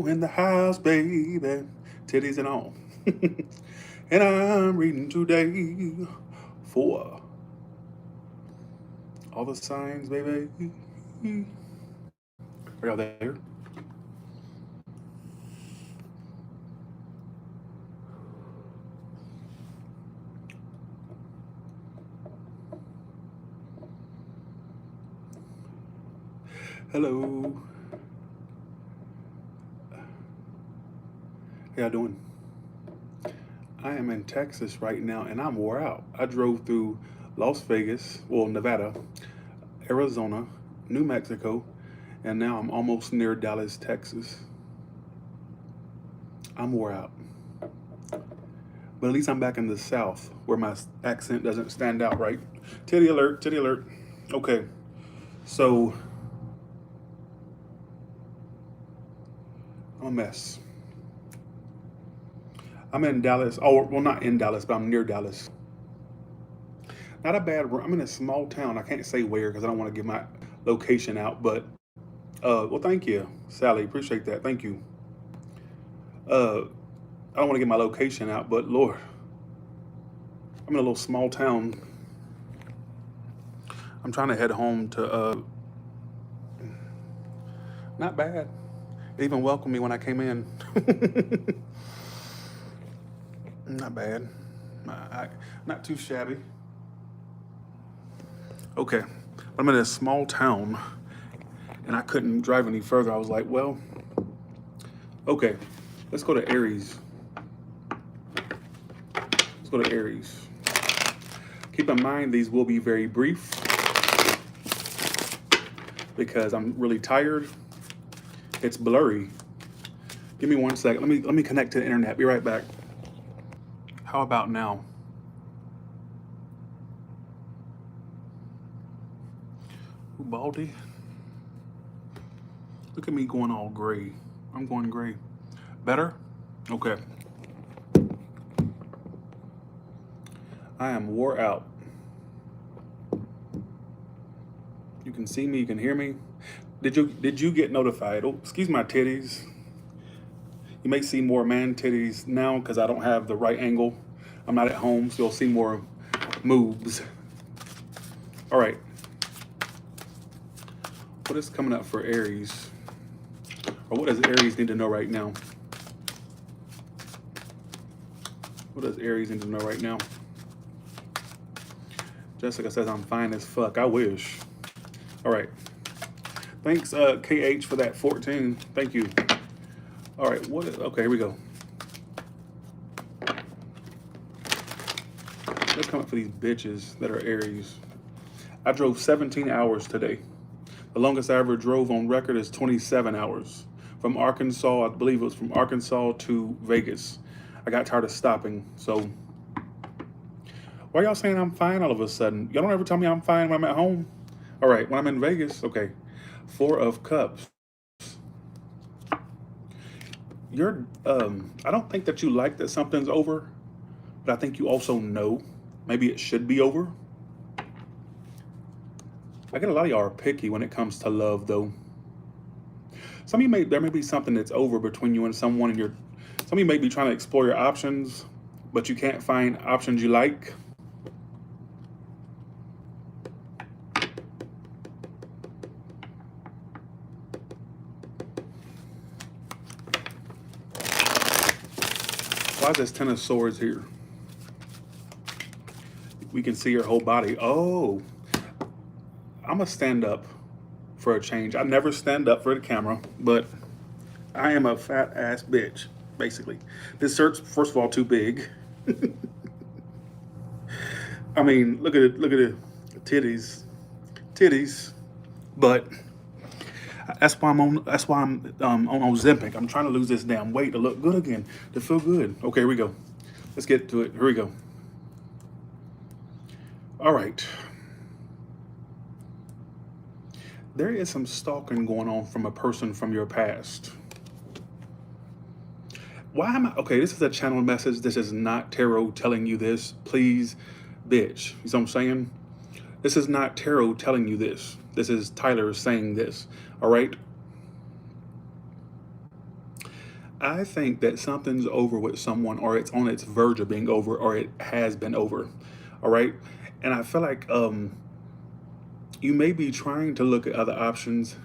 Virgo in the house, baby. Titties and all. And I'm reading today for all the signs, baby. Are y'all there? Hello. How y'all doing? I am in Texas right now and I'm wore out. I drove through Las Vegas, well, Nevada, Arizona, New Mexico, and now I'm almost near Dallas, Texas. I'm wore out. But at least I'm back in the South where my accent doesn't stand out, right? Titty alert, titty alert. Okay, so I'm a mess. I'm in Dallas. Oh, well, not in Dallas, but I'm near Dallas. Not a bad. I'm in a small town. I can't say where because I don't want to give my location out. But well, thank you, Sally. Appreciate that. Thank you. I don't want to get my location out, but Lord, I'm in a little small town. I'm trying to head home to. Not bad. It even welcomed me when I came in. Not bad. Not too shabby. Okay, I'm in a small town, and I couldn't drive any further. I was like, well, okay, let's go to Aries. Let's go to Aries. Keep in mind, these will be very brief because I'm really tired. It's blurry. Give me 1 second. Let me connect to the internet. Be right back. How about now? Ooh, Baldy. Look at me going all gray. I'm going gray. Better? Okay. I am wore out. You can see me, you can hear me. Did you get notified? Oh, excuse my titties. You may see more man titties now because I don't have the right angle. I'm not at home, so you'll see more moves. All right. What is coming up for Aries? Or what does Aries need to know right now? What does Aries need to know right now? Jessica says I'm fine as fuck. I wish. All right. Thanks, KH, for that 14. Thank you. All right. Okay, here we go. Let's come up for these bitches that are Aries. I drove 17 hours today. The longest I ever drove on record is 27 hours. From Arkansas, I believe it was from Arkansas to Vegas. I got tired of stopping, so. Why y'all saying I'm fine all of a sudden? Y'all don't ever tell me I'm fine when I'm at home? All right, when I'm in Vegas, okay. 4 of Cups. I don't think that you like that something's over, but I think you also know maybe it should be over. I get a lot of y'all are picky when it comes to love, though. Some of you there may be something that's over between you and someone, and some of you may be trying to explore your options, but you can't find options you like. Why is this 10 of Swords here? We can see your whole body. Oh, I'm gonna stand up for a change. I never stand up for the camera, but I am a fat ass bitch, basically. This shirt's, first of all, too big. I mean, look at it, titties. But that's why I'm on Ozempic. I'm trying to lose this damn weight to look good again, to feel good. Okay, here we go. Let's get to it. Here we go. All right. There is some stalking going on from a person from your past. Why am I? Okay, this is a channel message. This is not tarot telling you this. Please, bitch. You know what I'm saying? This is not tarot telling you this. This is Tyler saying this. All right? I think that something's over with someone, or it's on its verge of being over, or it has been over. All right. And I feel like you may be trying to look at other options,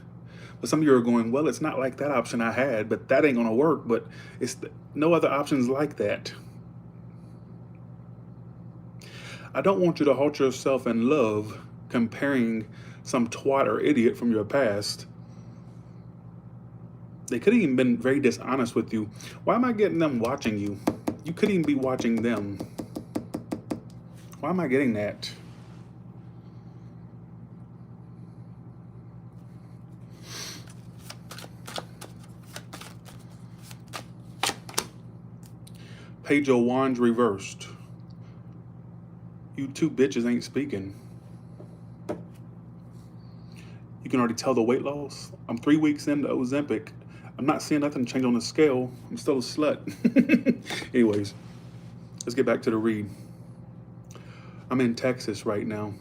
but some of you are going, well, it's not like that option I had, but that ain't going to work. But it's no other options like that. I don't want you to halt yourself in love comparing some twat or idiot from your past. They could have even been very dishonest with you. Why am I getting them watching you? You could even be watching them. Why am I getting that? Page of Wands reversed. You two bitches ain't speaking. You can already tell the weight loss. I'm 3 weeks into Ozempic. I'm not seeing nothing change on the scale. I'm still a slut. Anyways, let's get back to the read. I'm in Texas right now.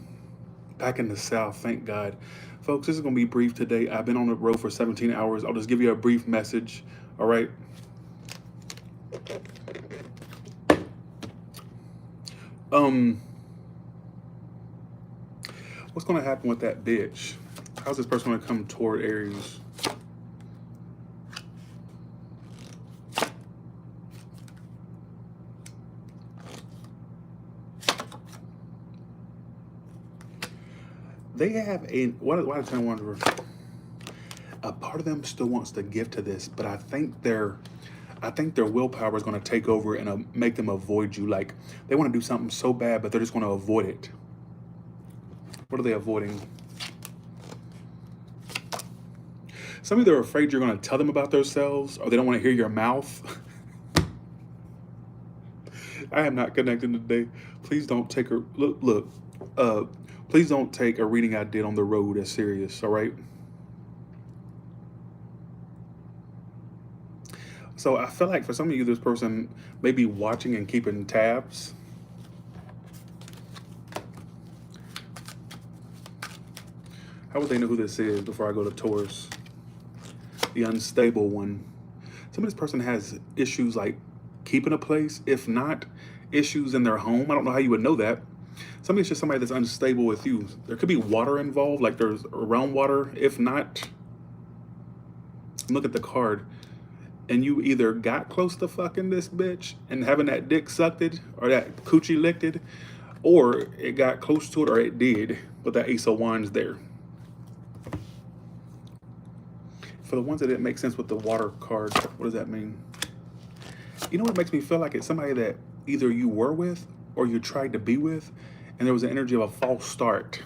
Back in the South, thank God. Folks, this is going to be brief today. I've been on the road for 17 hours. I'll just give you a brief message. All right. What's going to happen with that bitch? How's this person going to come toward Aries? They have a, why did I wonder? A part of them still wants to give to this, but I think their willpower is going to take over and make them avoid you. Like, they want to do something so bad, but they're just going to avoid it. What are they avoiding? Some of you are afraid you're going to tell them about themselves, or they don't want to hear your mouth. I am not connecting today. Please don't take a look. Please don't take a reading I did on the road as serious. All right. So I feel like for some of you, this person may be watching and keeping tabs. How would they know who this is before I go to Taurus? The unstable one. Some of this person has issues like keeping a place, if not issues in their home. I don't know how you would know that. Somebody is just somebody that's unstable with you. There could be water involved, like there's around water. If not, look at the card. And you either got close to fucking this bitch and having that dick sucked it, or that coochie licked it, or it got close to it, or it did, but that Ace of Wands there. For the ones that didn't make sense with the water card, what does that mean? You know what makes me feel like it's somebody that either you were with or you tried to be with, and there was an energy of a false start.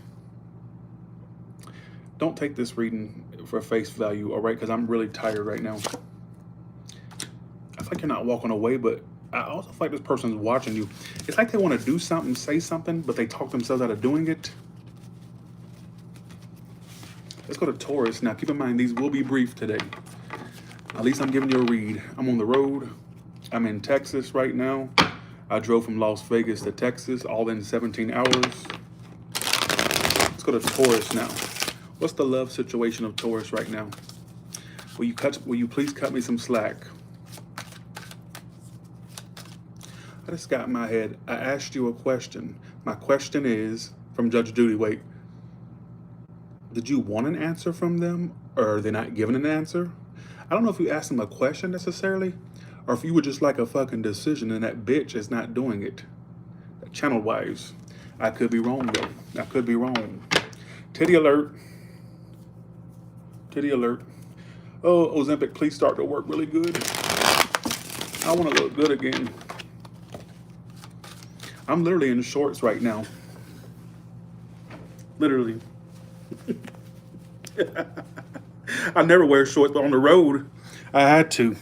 Don't take this reading for face value, all right? Because I'm really tired right now. I feel like you're not walking away, but I also feel like this person's watching you. It's like they want to do something, say something, but they talk themselves out of doing it. Let's go to Taurus. Now, keep in mind, these will be brief today. At least I'm giving you a read. I'm on the road. I'm in Texas right now. I drove from Las Vegas to Texas, all in 17 hours. Let's go to Taurus now. What's the love situation of Taurus right now? Will you please cut me some slack? I just got in my head. I asked you a question. My question is, from Judge Judy, wait. Did you want an answer from them, or are they not giving an answer? I don't know if you asked them a question necessarily, or if you would just like a fucking decision and that bitch is not doing it. Channel-wise. I could be wrong, though. I could be wrong. Titty alert. Titty alert. Oh, Ozempic, please start to work really good. I want to look good again. I'm literally in shorts right now. Literally. I never wear shorts, but on the road, I had to.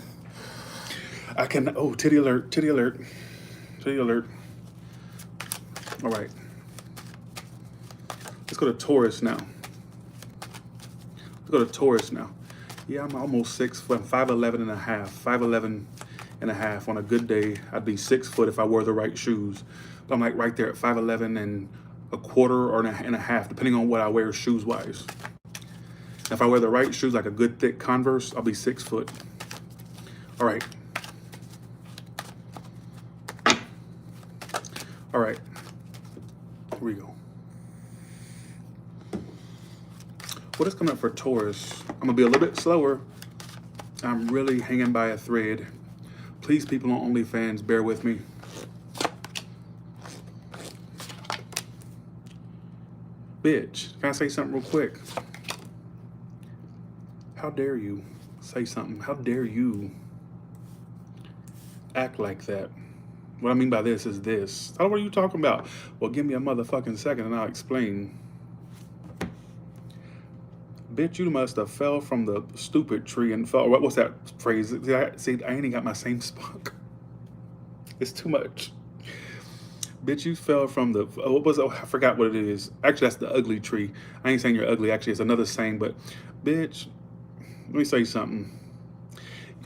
I can, oh, titty alert, titty alert, titty alert. All right. Let's go to Taurus now. Let's go to Taurus now. Yeah, I'm almost 6 foot, 5'11" and a half. 5'11" and a half. On a good day, I'd be 6 foot if I wore the right shoes. But I'm like right there at 5'11" and a quarter or and a half, depending on what I wear shoes-wise. If I wear the right shoes, like a good thick Converse, I'll be 6 foot. All right. All right, here we go. What is coming up for Taurus? I'm gonna be a little bit slower. I'm really hanging by a thread. Please, people on OnlyFans, bear with me. Bitch, can I say something real quick? How dare you say something? How dare you act like that? What I mean by this is this. What are you talking about? Well, give me a motherfucking second and I'll explain. Bitch, you must have fell from the stupid tree and fell. What's that phrase? See, I ain't even got my same spunk. It's too much. Bitch, you fell from the, what was it? Oh, I forgot what it is. Actually, that's the ugly tree. I ain't saying you're ugly. Actually, it's another saying, but bitch, let me say something.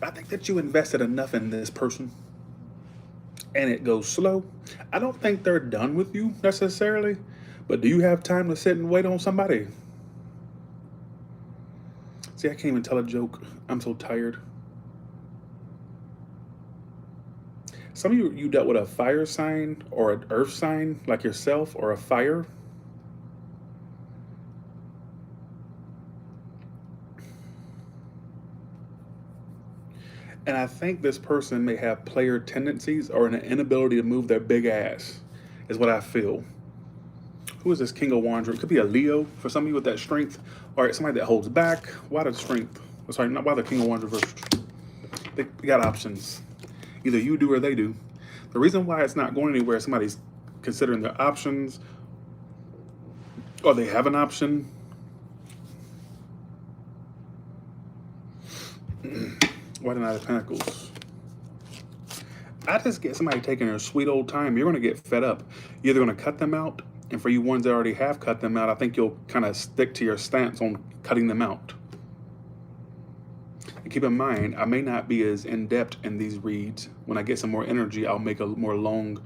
I think that you invested enough in this person and it goes slow. I don't think they're done with you necessarily, but do you have time to sit and wait on somebody? See, I can't even tell a joke. I'm so tired. Some of you dealt with a fire sign or an earth sign like yourself, or a fire. And I think this person may have player tendencies or an inability to move their big ass, is what I feel. Who is this King of Wands? It could be a Leo for some of you with that strength, or somebody that holds back. Why the strength? Sorry, not why the King of Wands reversed. They got options. Either you do or they do. The reason why it's not going anywhere, somebody's considering their options, or they have an option. Why the Knight of Pentacles? I just get somebody taking their sweet old time. You're going to get fed up. You're either going to cut them out, and for you ones that already have cut them out, I think you'll kind of stick to your stance on cutting them out. And keep in mind, I may not be as in-depth in these reads. When I get some more energy, I'll make a more long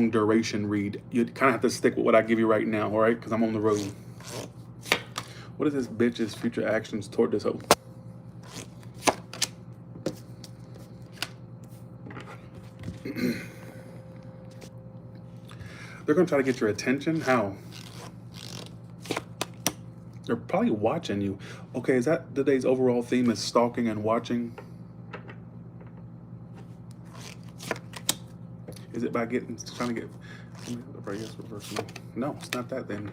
duration read. You kind of have to stick with what I give you right now, all right? Because I'm on the road. What is this bitch's future actions toward this hoe? They're going to try to get your attention. How? They're probably watching you. Okay, is that today's overall theme, is stalking and watching? Is it by trying to get, no, it's not that then.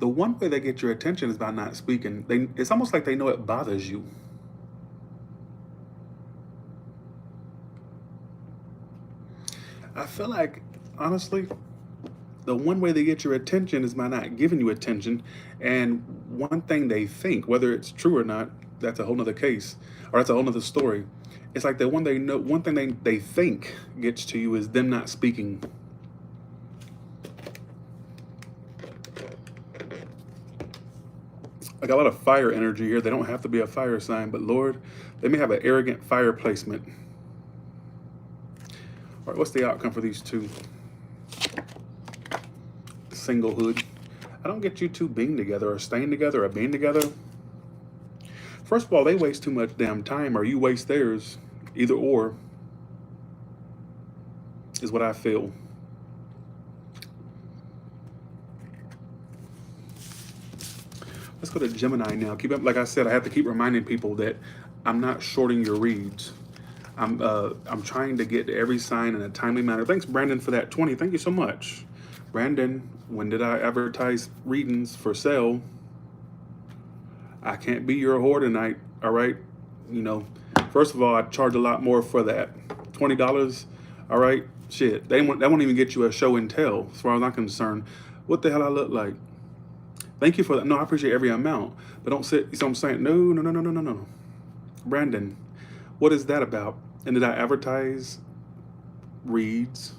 The one way they get your attention is by not speaking. It's almost like they know it bothers you. I feel like, honestly, the one way they get your attention is by not giving you attention. And one thing they think, whether it's true or not, that's a whole nother case, or that's a whole nother story. It's like the one they know, one thing they think gets to you is them not speaking. I got a lot of fire energy here. They don't have to be a fire sign, but Lord, they may have an arrogant fire placement. All right, what's the outcome for these two? Singlehood. I don't get you two being together or staying together or being together. First of all, they waste too much damn time, or you waste theirs. Either or is what I feel. Let's go to Gemini now. Keep up. Like I said, I have to keep reminding people that I'm not shorting your reads. I'm trying to get to every sign in a timely manner. Thanks, Brandon, for that 20. Thank you so much. Brandon, when did I advertise readings for sale? I can't be your whore tonight, all right? You know, first of all, I charge a lot more for that. $20, all right? Shit, that won't even get you a show and tell, as far as I'm concerned. What the hell I look like? Thank you for that. No, I appreciate every amount, but don't sit, you know what I'm saying? No. Brandon, what is that about? And did I advertise reads?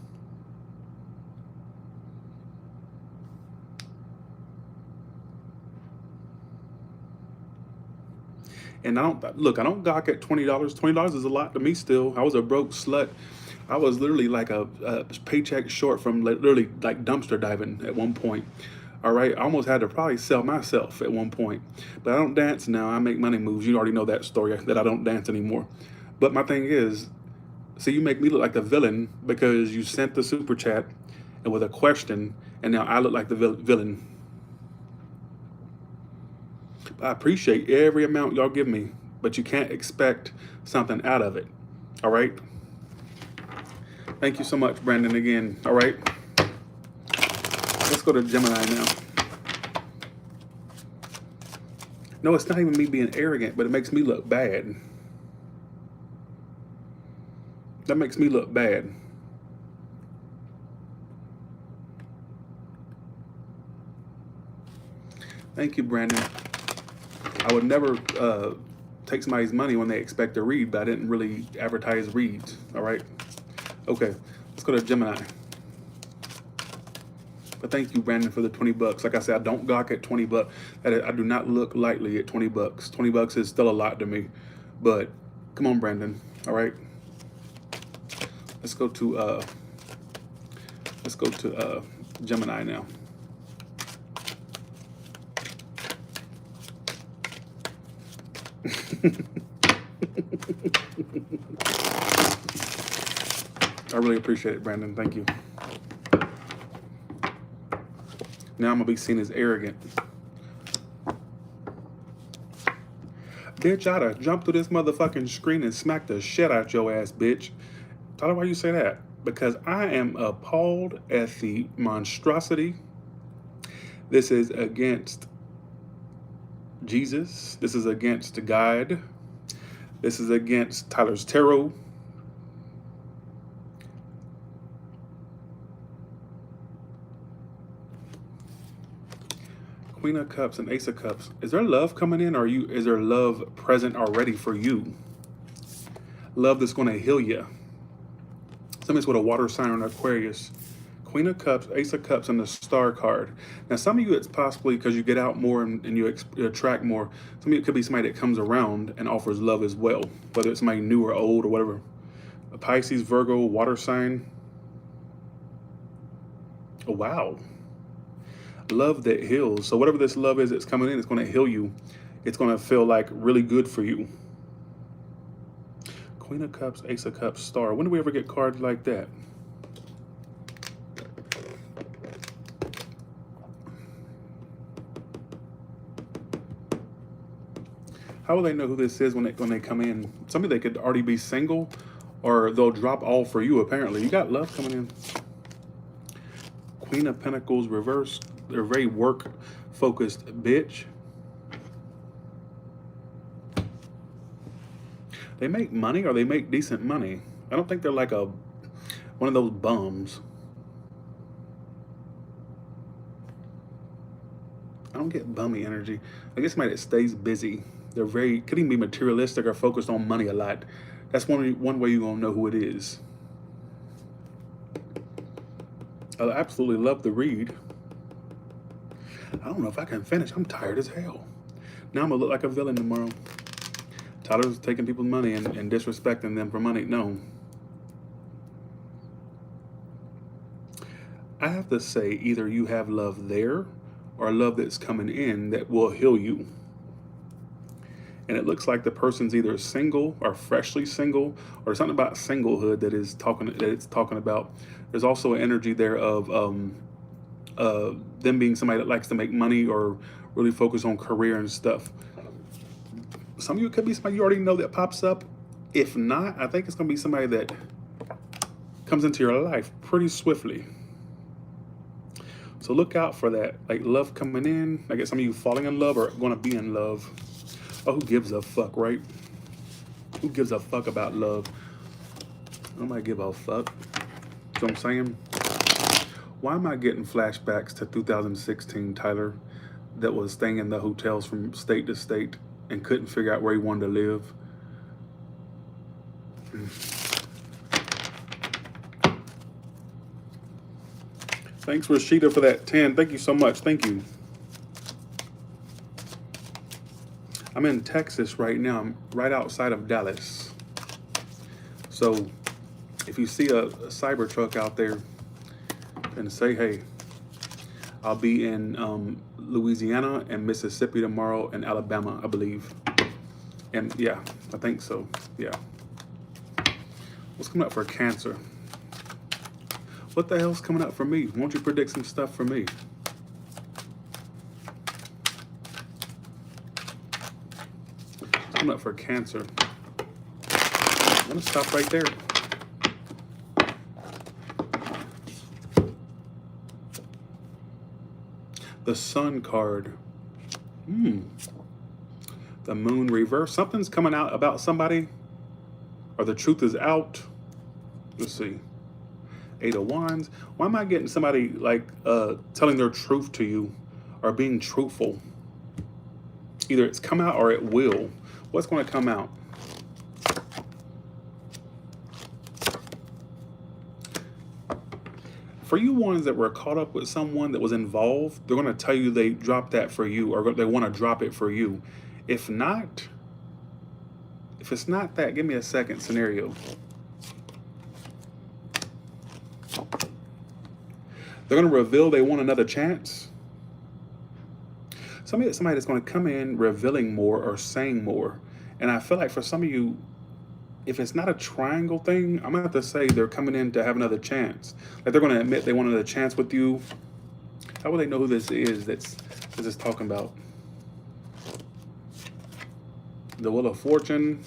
And I don't gawk at $20. $20 is a lot to me still. I was a broke slut. I was literally like a paycheck short from literally like dumpster diving at one point. All right, I almost had to probably sell myself at one point. But I don't dance now. I make money moves. You already know that story, that I don't dance anymore. But my thing is, See, you make me look like the villain because you sent the super chat and with a question, and now I look like the villain. I appreciate every amount y'all give me, but you can't expect something out of it. All right? Thank you so much, Brandon, again. All right? Let's go to Gemini now. No, it's not even me being arrogant, but it makes me look bad. That makes me look bad. Thank you, Brandon. I would never take somebody's money when they expect to read, but I didn't really advertise reads. All right? Okay, let's go to Gemini. But thank you, Brandon, for the 20 bucks. Like I said, I don't gawk at 20 bucks. I do not look lightly at 20 bucks. 20 bucks is still a lot to me. But come on, Brandon. All right. Let's go to Gemini now. I really appreciate it, Brandon. Thank you. Now I'm gonna be seen as arrogant. Bitch, I'd have jumped through this motherfucking screen and smacked the shit out your ass, bitch. Tyler, why you say that? Because I am appalled at the monstrosity. This is against Jesus. This is against God. This is against Tyler's tarot. Queen of Cups and Ace of Cups. Is there love coming in, or is there love present already for you? Love that's going to heal you. Somebody's with a water sign or an Aquarius. Queen of Cups, Ace of Cups, and the Star card. Now, some of you, it's possibly because you get out more and you attract more. Some of you, it could be somebody that comes around and offers love as well, whether it's somebody new or old or whatever. A Pisces, Virgo, water sign. Oh, wow. Love that heals. So whatever this love is that's coming in, it's going to heal you. It's going to feel like really good for you. Queen of Cups, Ace of Cups, Star. When do we ever get cards like that? How will they know who this is when they come in? Somebody they could already be single, or they'll drop all for you, apparently. You got love coming in. Queen of Pentacles, reverse. They're very work-focused bitch. They make money, or they make decent money. I don't think they're like one of those bums. I don't get bummy energy. I guess somebody that stays busy. They're could even be materialistic or focused on money a lot. That's one way you're gonna know who it is. I absolutely love the read. I don't know if I can finish. I'm tired as hell. Now I'm gonna look like a villain tomorrow. Tyler's taking people's money and disrespecting them for money. No. I have to say, either you have love there or love that's coming in that will heal you. And it looks like the person's either single or freshly single, or something about singlehood that it's talking about. There's also an energy there of them being somebody that likes to make money or really focus on career and stuff. Some of you could be somebody you already know that pops up. If not, I think it's going to be somebody that comes into your life pretty swiftly. So look out for that. Like love coming in. I guess some of you falling in love or going to be in love. Oh, who gives a fuck, right? Who gives a fuck about love? Nobody give a fuck. You know what I'm saying? Why am I getting flashbacks to 2016 Tyler that was staying in the hotels from state to state and couldn't figure out where he wanted to live? Thanks, Rashida, for that 10. Thank you so much. Thank you. I'm in Texas right now. I'm right outside of Dallas. So if you see a Cybertruck out there, and say, hey, I'll be in Louisiana and Mississippi tomorrow and Alabama, I believe. And yeah, I think so. Yeah. What's coming up for Cancer? What the hell's coming up for me? Won't you predict some stuff for me? What's coming up for Cancer? I'm going to stop right there. The Sun card. The Moon reverse. Something's coming out about somebody, or the truth is out. Let's see. 8 of Wands. Why am I getting somebody like telling their truth to you or being truthful? Either it's come out or it will. What's going to come out? For you ones that were caught up with someone that was involved, they're going to tell you they dropped that for you, or they want to drop it for you. If not, if it's not that, give me a second scenario. They're going to reveal they want another chance. Somebody that's going to come in revealing more or saying more. And I feel like for some of you, if it's not a triangle thing, I'm going to have to say they're coming in to have another chance. Like they're going to admit they want another chance with you. How will they know who this is that's talking about? The Wheel of Fortune,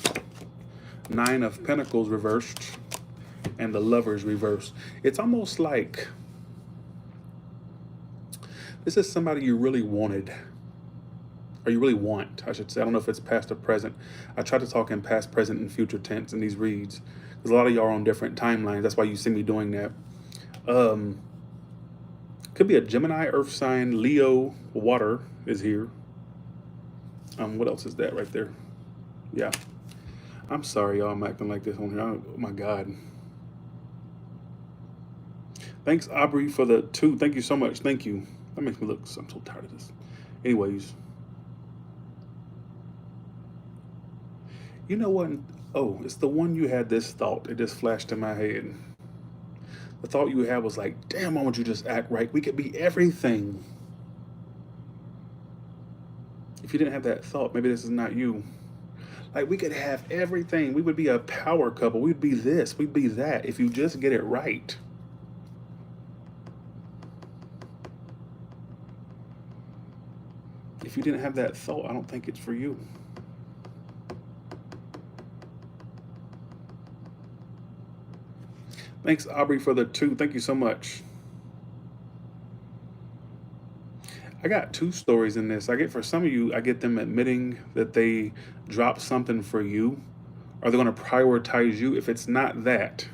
9 of Pentacles reversed, and the Lovers reversed. It's almost like this is somebody you really wanted. Or you really want, I should say. I don't know if it's past or present. I try to talk in past, present, and future tense in these reads. Because a lot of y'all are on different timelines. That's why you see me doing that. Could be a Gemini, Earth sign, Leo, water is here. What else is that right there? Yeah. I'm sorry, y'all. I'm acting like this on here. Oh my God. Thanks, Aubrey, for the 2. Thank you so much. Thank you. That makes me look, I'm so tired of this. Anyways. You know what? Oh, it's the one you had this thought. It just flashed in my head. The thought you had was like, damn, why don't you just act right? We could be everything. If you didn't have that thought, maybe this is not you. Like, we could have everything. We would be a power couple. We'd be this. We'd be that. If you just get it right. If you didn't have that thought, I don't think it's for you. Thanks, Aubrey, for the 2. Thank you so much. I got 2 stories in this. For some of you, I get them admitting that they dropped something for you, or they're going to prioritize you. If it's not that,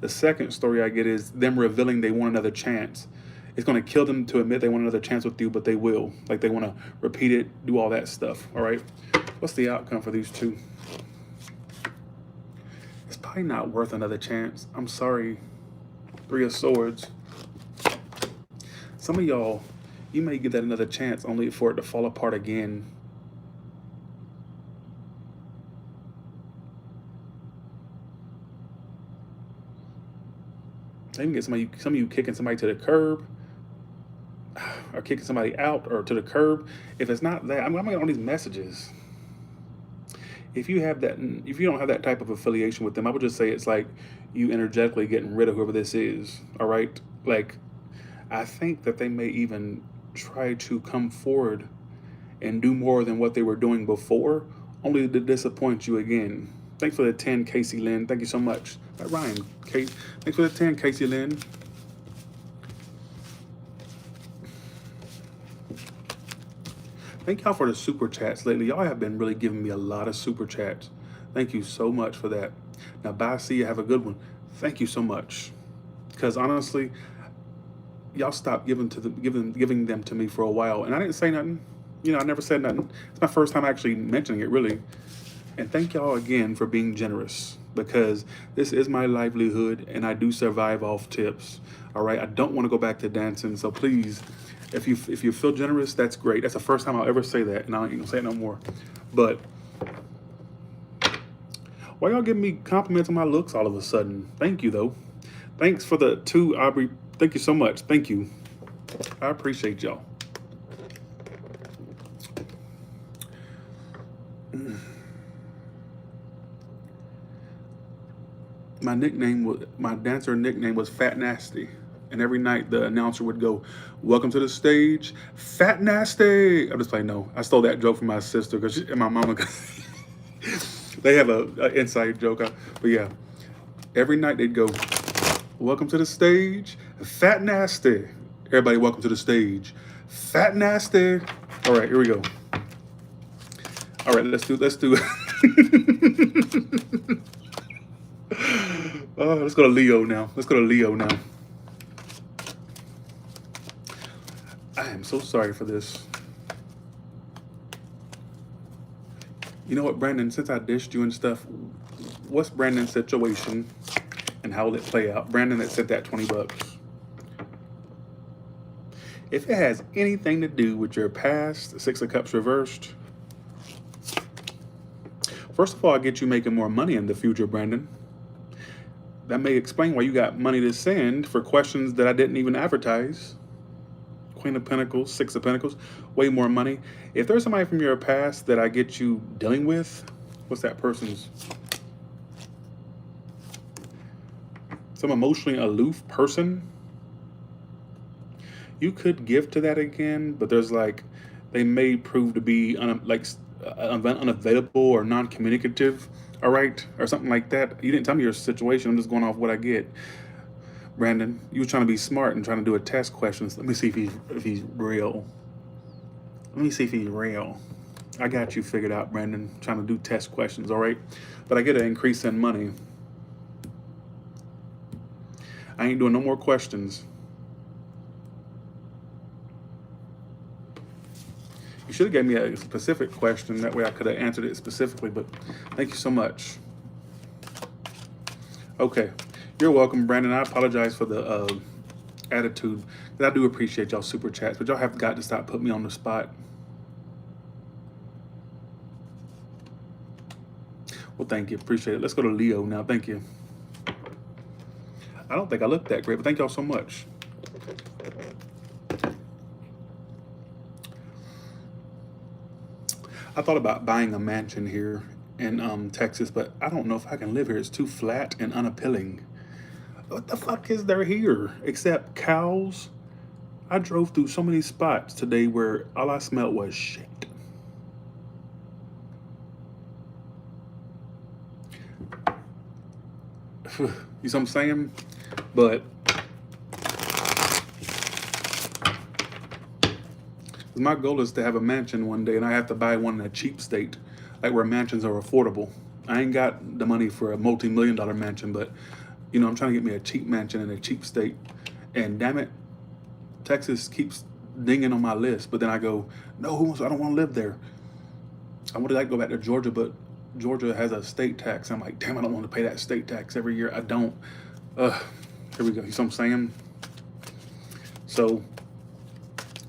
the second story I get is them revealing they want another chance. It's going to kill them to admit they want another chance with you, but they will. Like they want to repeat it, do all that stuff. All right. What's the outcome for these 2? It's probably not worth another chance. I'm sorry. 3 of Swords. Some of y'all, you may give that another chance only for it to fall apart again. You can get some of you kicking somebody to the curb, or kicking somebody out or to the curb. If it's not that, I'm getting all these messages. If you have that, if you don't have that type of affiliation with them, I would just say it's like you energetically getting rid of whoever this is. All right, like I think that they may even try to come forward and do more than what they were doing before, only to disappoint you again. Thanks for the 10, Casey Lynn. Thank you so much. That rhymed, Kate. Thanks for the 10, Casey Lynn. Thank y'all for the super chats lately. Y'all have been really giving me a lot of super chats. Thank you so much for that. Now, bye. See you. Have a good one. Thank you so much. Because honestly, y'all stopped giving them to me for a while, and I didn't say nothing. You know, I never said nothing. It's my first time actually mentioning it, really. And thank y'all again for being generous, because this is my livelihood, and I do survive off tips. All right, I don't want to go back to dancing, so please, if you feel generous, that's great. That's the first time I'll ever say that, and I ain't gonna say it no more. But why y'all giving me compliments on my looks all of a sudden? Thank you though. Thanks for the 2, Aubrey. Thank you so much. Thank you. I appreciate y'all. my dancer nickname was Fat Nasty. And every night the announcer would go, "Welcome to the stage, Fat Nasty." I'm just like, no, I stole that joke from my sister and my mama. They have a inside joke. But yeah, every night they'd go, "Welcome to the stage, Fat Nasty." Everybody, welcome to the stage, Fat Nasty. All right, here we go. All right, let's do. Let's go to Leo now. Let's go to Leo now. I am so sorry for this. You know what, Brandon? Since I dished you and stuff, what's Brandon's situation and how will it play out? Brandon that sent that $20. If it has anything to do with your past, Six of Cups reversed, first of all, I get you making more money in the future, Brandon. That may explain why you got money to send for questions that I didn't even advertise. Queen of Pentacles, Six of Pentacles, way more money. If there's somebody from your past that I get you dealing with, what's that person's? Some emotionally aloof person. You could give to that again, but there's like, they may prove to be unavailable or non-communicative, all right, or something like that. You didn't tell me your situation. I'm just going off what I get. Brandon, you were trying to be smart and trying to do a test questions. Let me see if he's real. Let me see if he's real. I got you figured out, Brandon. Trying to do test questions, all right? But I get an increase in money. I ain't doing no more questions. You should have gave me a specific question. That way I could have answered it specifically, but thank you so much. Okay. You're welcome, Brandon. I apologize for the attitude. I do appreciate y'all super chats, but y'all have got to stop putting me on the spot. Well, thank you. Appreciate it. Let's go to Leo now. Thank you. I don't think I look that great, but thank y'all so much. I thought about buying a mansion here in Texas, but I don't know if I can live here. It's too flat and unappealing. What the fuck is there here except cows? I drove through so many spots today where all I smelled was shit. You see what I'm saying? But my goal is to have a mansion one day, and I have to buy one in a cheap state, like where mansions are affordable. I ain't got the money for a multi-million-dollar mansion, but you know, I'm trying to get me a cheap mansion in a cheap state. And damn it, Texas keeps dinging on my list. But then I go, no, I don't want to live there. I would like to go back to Georgia, but Georgia has a state tax. I'm like, damn, I don't want to pay that state tax every year. I don't. Here we go. You see what I'm saying? So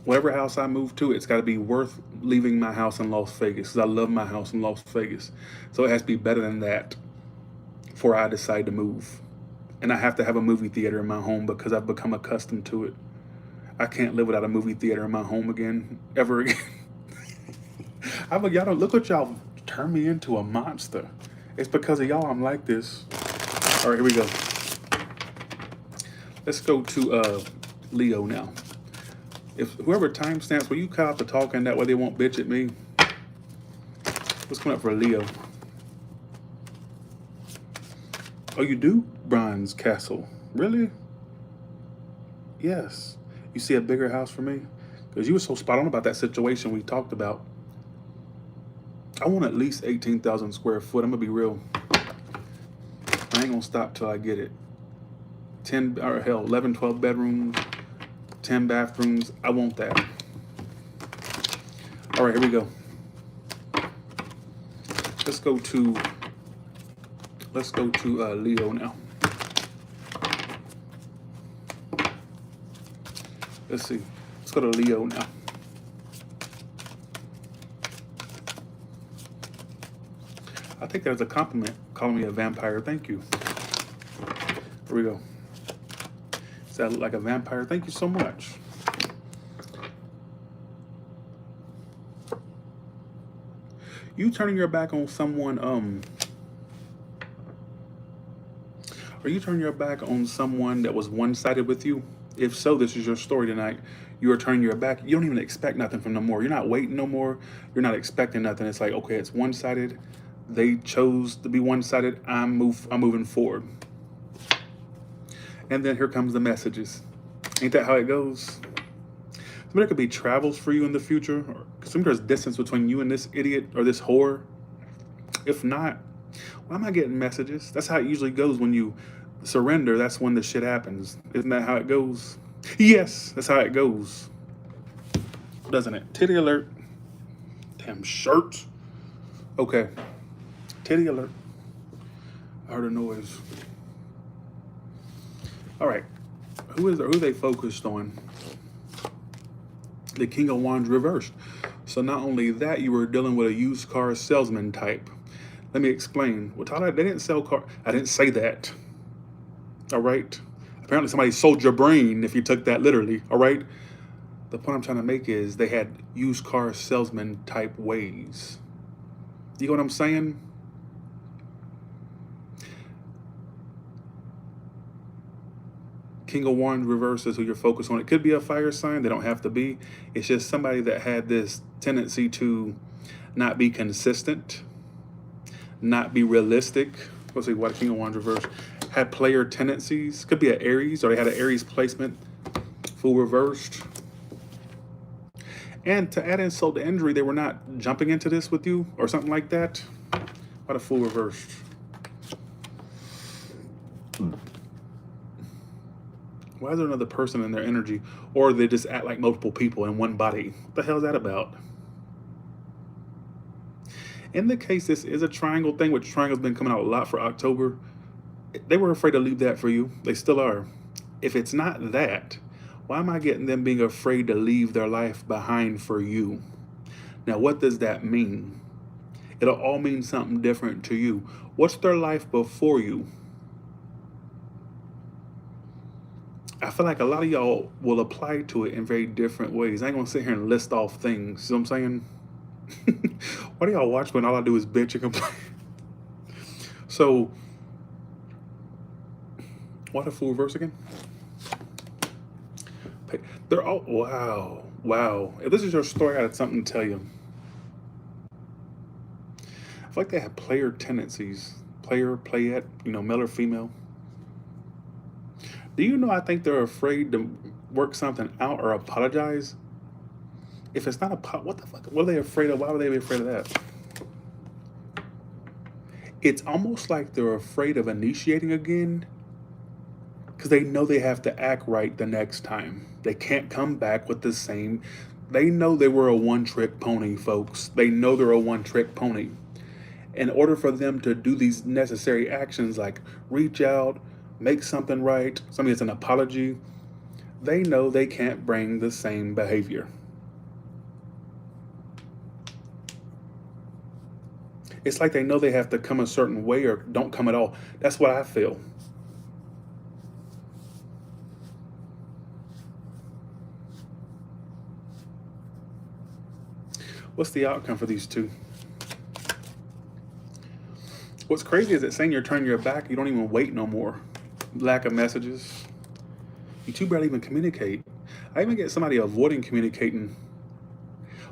whatever house I move to, it's got to be worth leaving my house in Las Vegas, because I love my house in Las Vegas. So it has to be better than that before I decide to move. And I have to have a movie theater in my home because I've become accustomed to it. I can't live without a movie theater in my home again, ever again. Y'all don't look what y'all turned me into, a monster. It's because of y'all I'm like this. All right, here we go. Let's go to Leo now. If whoever timestamps, will you cut off the talking, that way they won't bitch at me? What's coming up for Leo? Oh, you do? Bronze Castle. Really? Yes. You see a bigger house for me? Because you were so spot on about that situation we talked about. I want at least 18,000 square foot. I'm going to be real. I ain't going to stop till I get it. 10, or hell, 11, 12 bedrooms, 10 bathrooms. I want that. All right, here we go. Let's go to Leo now. Let's see. Let's go to Leo now. I take that as a compliment, calling me a vampire. Thank you. Here we go. Does that look like a vampire? Thank you so much. You turning your back on someone, Are you turning your back on someone that was one-sided with you? If so, this is your story tonight. You are turning your back. You don't even expect nothing from no more. You're not waiting no more. You're not expecting nothing. It's like, okay, it's one-sided. They chose to be one-sided. I'm moving forward. And then here comes the messages. Ain't that how it goes? There could be travels for you in the future. Or there's distance between you and this idiot or this whore. If not, why am I getting messages? That's how it usually goes when you surrender. That's when the shit happens. Isn't that how it goes? Yes, that's how it goes. Doesn't it? Titty alert. Damn shirt. Okay. Titty alert. I heard a noise. All right. Who are they focused on? The King of Wands reversed. So not only that, you were dealing with a used car salesman type. Let me explain. Well, Tyler, they didn't sell car. I didn't say that. All right. Apparently somebody sold your brain if you took that literally. All right. The point I'm trying to make is they had used car salesman type ways. You know what I'm saying? King of Wands reverse is who you're focused on. It could be a fire sign. They don't have to be. It's just somebody that had this tendency to not be consistent, not be realistic. Let's see what King of Wands reverse had player tendencies. Could be an Aries, or they had an Aries placement, full reversed. And to add insult to injury, they were not jumping into this with you or something like that. What a full reversed. Why is there another person in their energy? Or they just act like multiple people in one body? What the hell is that about? In the case this is a triangle thing, which triangle's been coming out a lot for October, they were afraid to leave that for you. They still are. If it's not that, why am I getting them being afraid to leave their life behind for you? Now, what does that mean? It'll all mean something different to you. What's their life before you? I feel like a lot of y'all will apply to it in very different ways. I ain't gonna sit here and list off things. You know what I'm saying? Why do y'all watch when all I do is bitch and complain? So, what a full reverse again? They're all, wow. If this is your story, I got something to tell you. I feel like they have player tendencies. Playette, male or female. Do you know I think they're afraid to work something out or apologize? If it's not what the fuck? What are they afraid of? Why would they be afraid of that? It's almost like they're afraid of initiating again because they know they have to act right the next time. They can't come back with the same. They know they were a one-trick pony, folks. They know they're a one-trick pony. In order for them to do these necessary actions like reach out, make something right, something that's an apology, they know they can't bring the same behavior. It's like they know they have to come a certain way or don't come at all. That's what I feel. What's the outcome for these two? What's crazy is that saying you're turning your back, you don't even wait no more. Lack of messages. You two barely even communicate. I even get somebody avoiding communicating.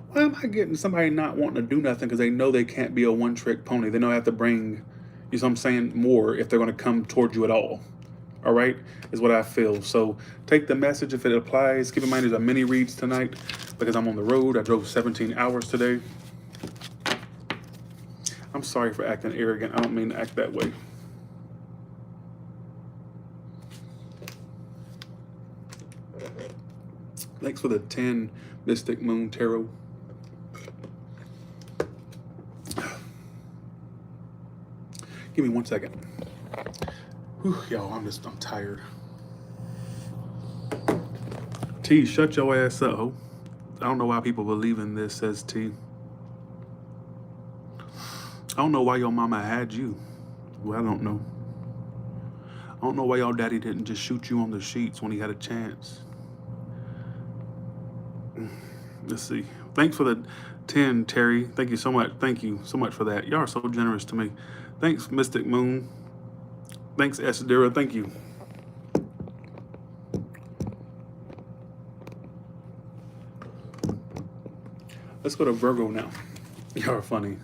Why am I getting somebody not wanting to do nothing because they know they can't be a one-trick pony? They know they have to bring, you know what I'm saying, more if they're going to come towards you at all. All right? Is what I feel. So take the message if it applies. Keep in mind there's a mini reads tonight because I'm on the road. I drove 17 hours today. I'm sorry for acting arrogant. I don't mean to act that way. Thanks for the 10 Mystic Moon Tarot. Give me 1 second. Whew, y'all, I'm tired. T, shut your ass up, ho. I don't know why people believe in this, says T. I don't know why your mama had you. Well, I don't know. I don't know why your daddy didn't just shoot you on the sheets when he had a chance. Let's see. Thanks for the 10, Terry. Thank you so much. Thank you so much for that. Y'all are so generous to me. Thanks, Mystic Moon. Thanks, Esadira. Thank you. Let's go to Virgo now. Y'all are funny.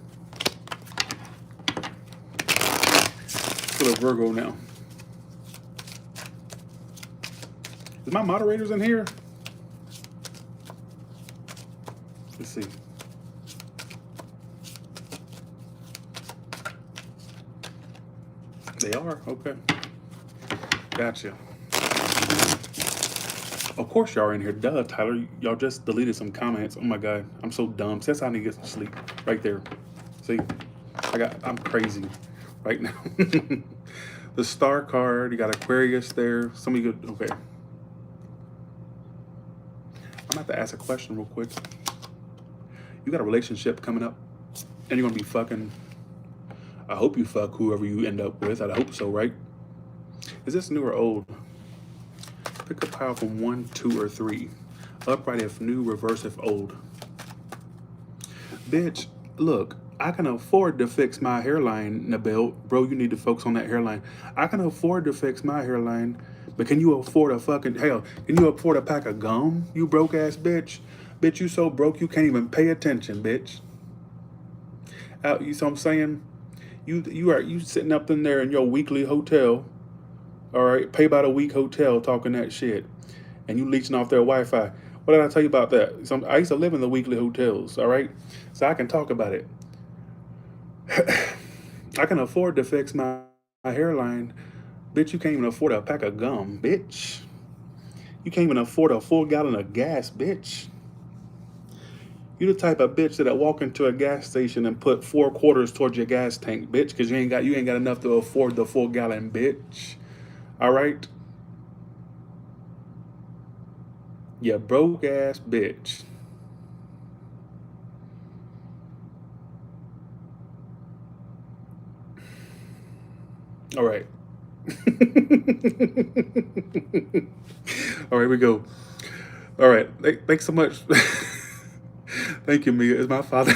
Let's go to Virgo now. Is my moderators in here? Let's see. They are? Okay. Gotcha. Of course y'all are in here. Duh, Tyler. Y'all just deleted some comments. Oh my God. I'm so dumb. That's how I need to get some sleep. Right there. See? I'm crazy right now. The star card. You got Aquarius there. Some of you good. Okay. I'm about to ask a question real quick. You got a relationship coming up and you're gonna be fucking. I hope you fuck whoever you end up with. I hope so, right? Is this new or old? Pick a pile from 1, 2, or 3. Upright if new, reverse if old. Bitch, look, I can afford to fix my hairline, Nabil. Bro, you need to focus on that hairline. I can afford to fix my hairline, but can you afford a fucking, hell, can you afford a pack of gum, you broke ass bitch? Bitch, you so broke you can't even pay attention, bitch. You see what I'm saying? You sitting up in there in your weekly hotel, all right, pay by the week hotel talking that shit, and you leeching off their Wi-Fi. What did I tell you about that? I used to live in the weekly hotels, all right? So I can talk about it. I can afford to fix my hairline. Bitch, you can't even afford a pack of gum, bitch. You can't even afford a full gallon of gas, bitch. You the type of bitch that walk into a gas station and put 4 quarters towards your gas tank, bitch, because you ain't got enough to afford the full gallon, bitch. All right? You broke ass bitch. All right. All right, we go. All right. Thanks so much. Thank you, Mia. Is my father?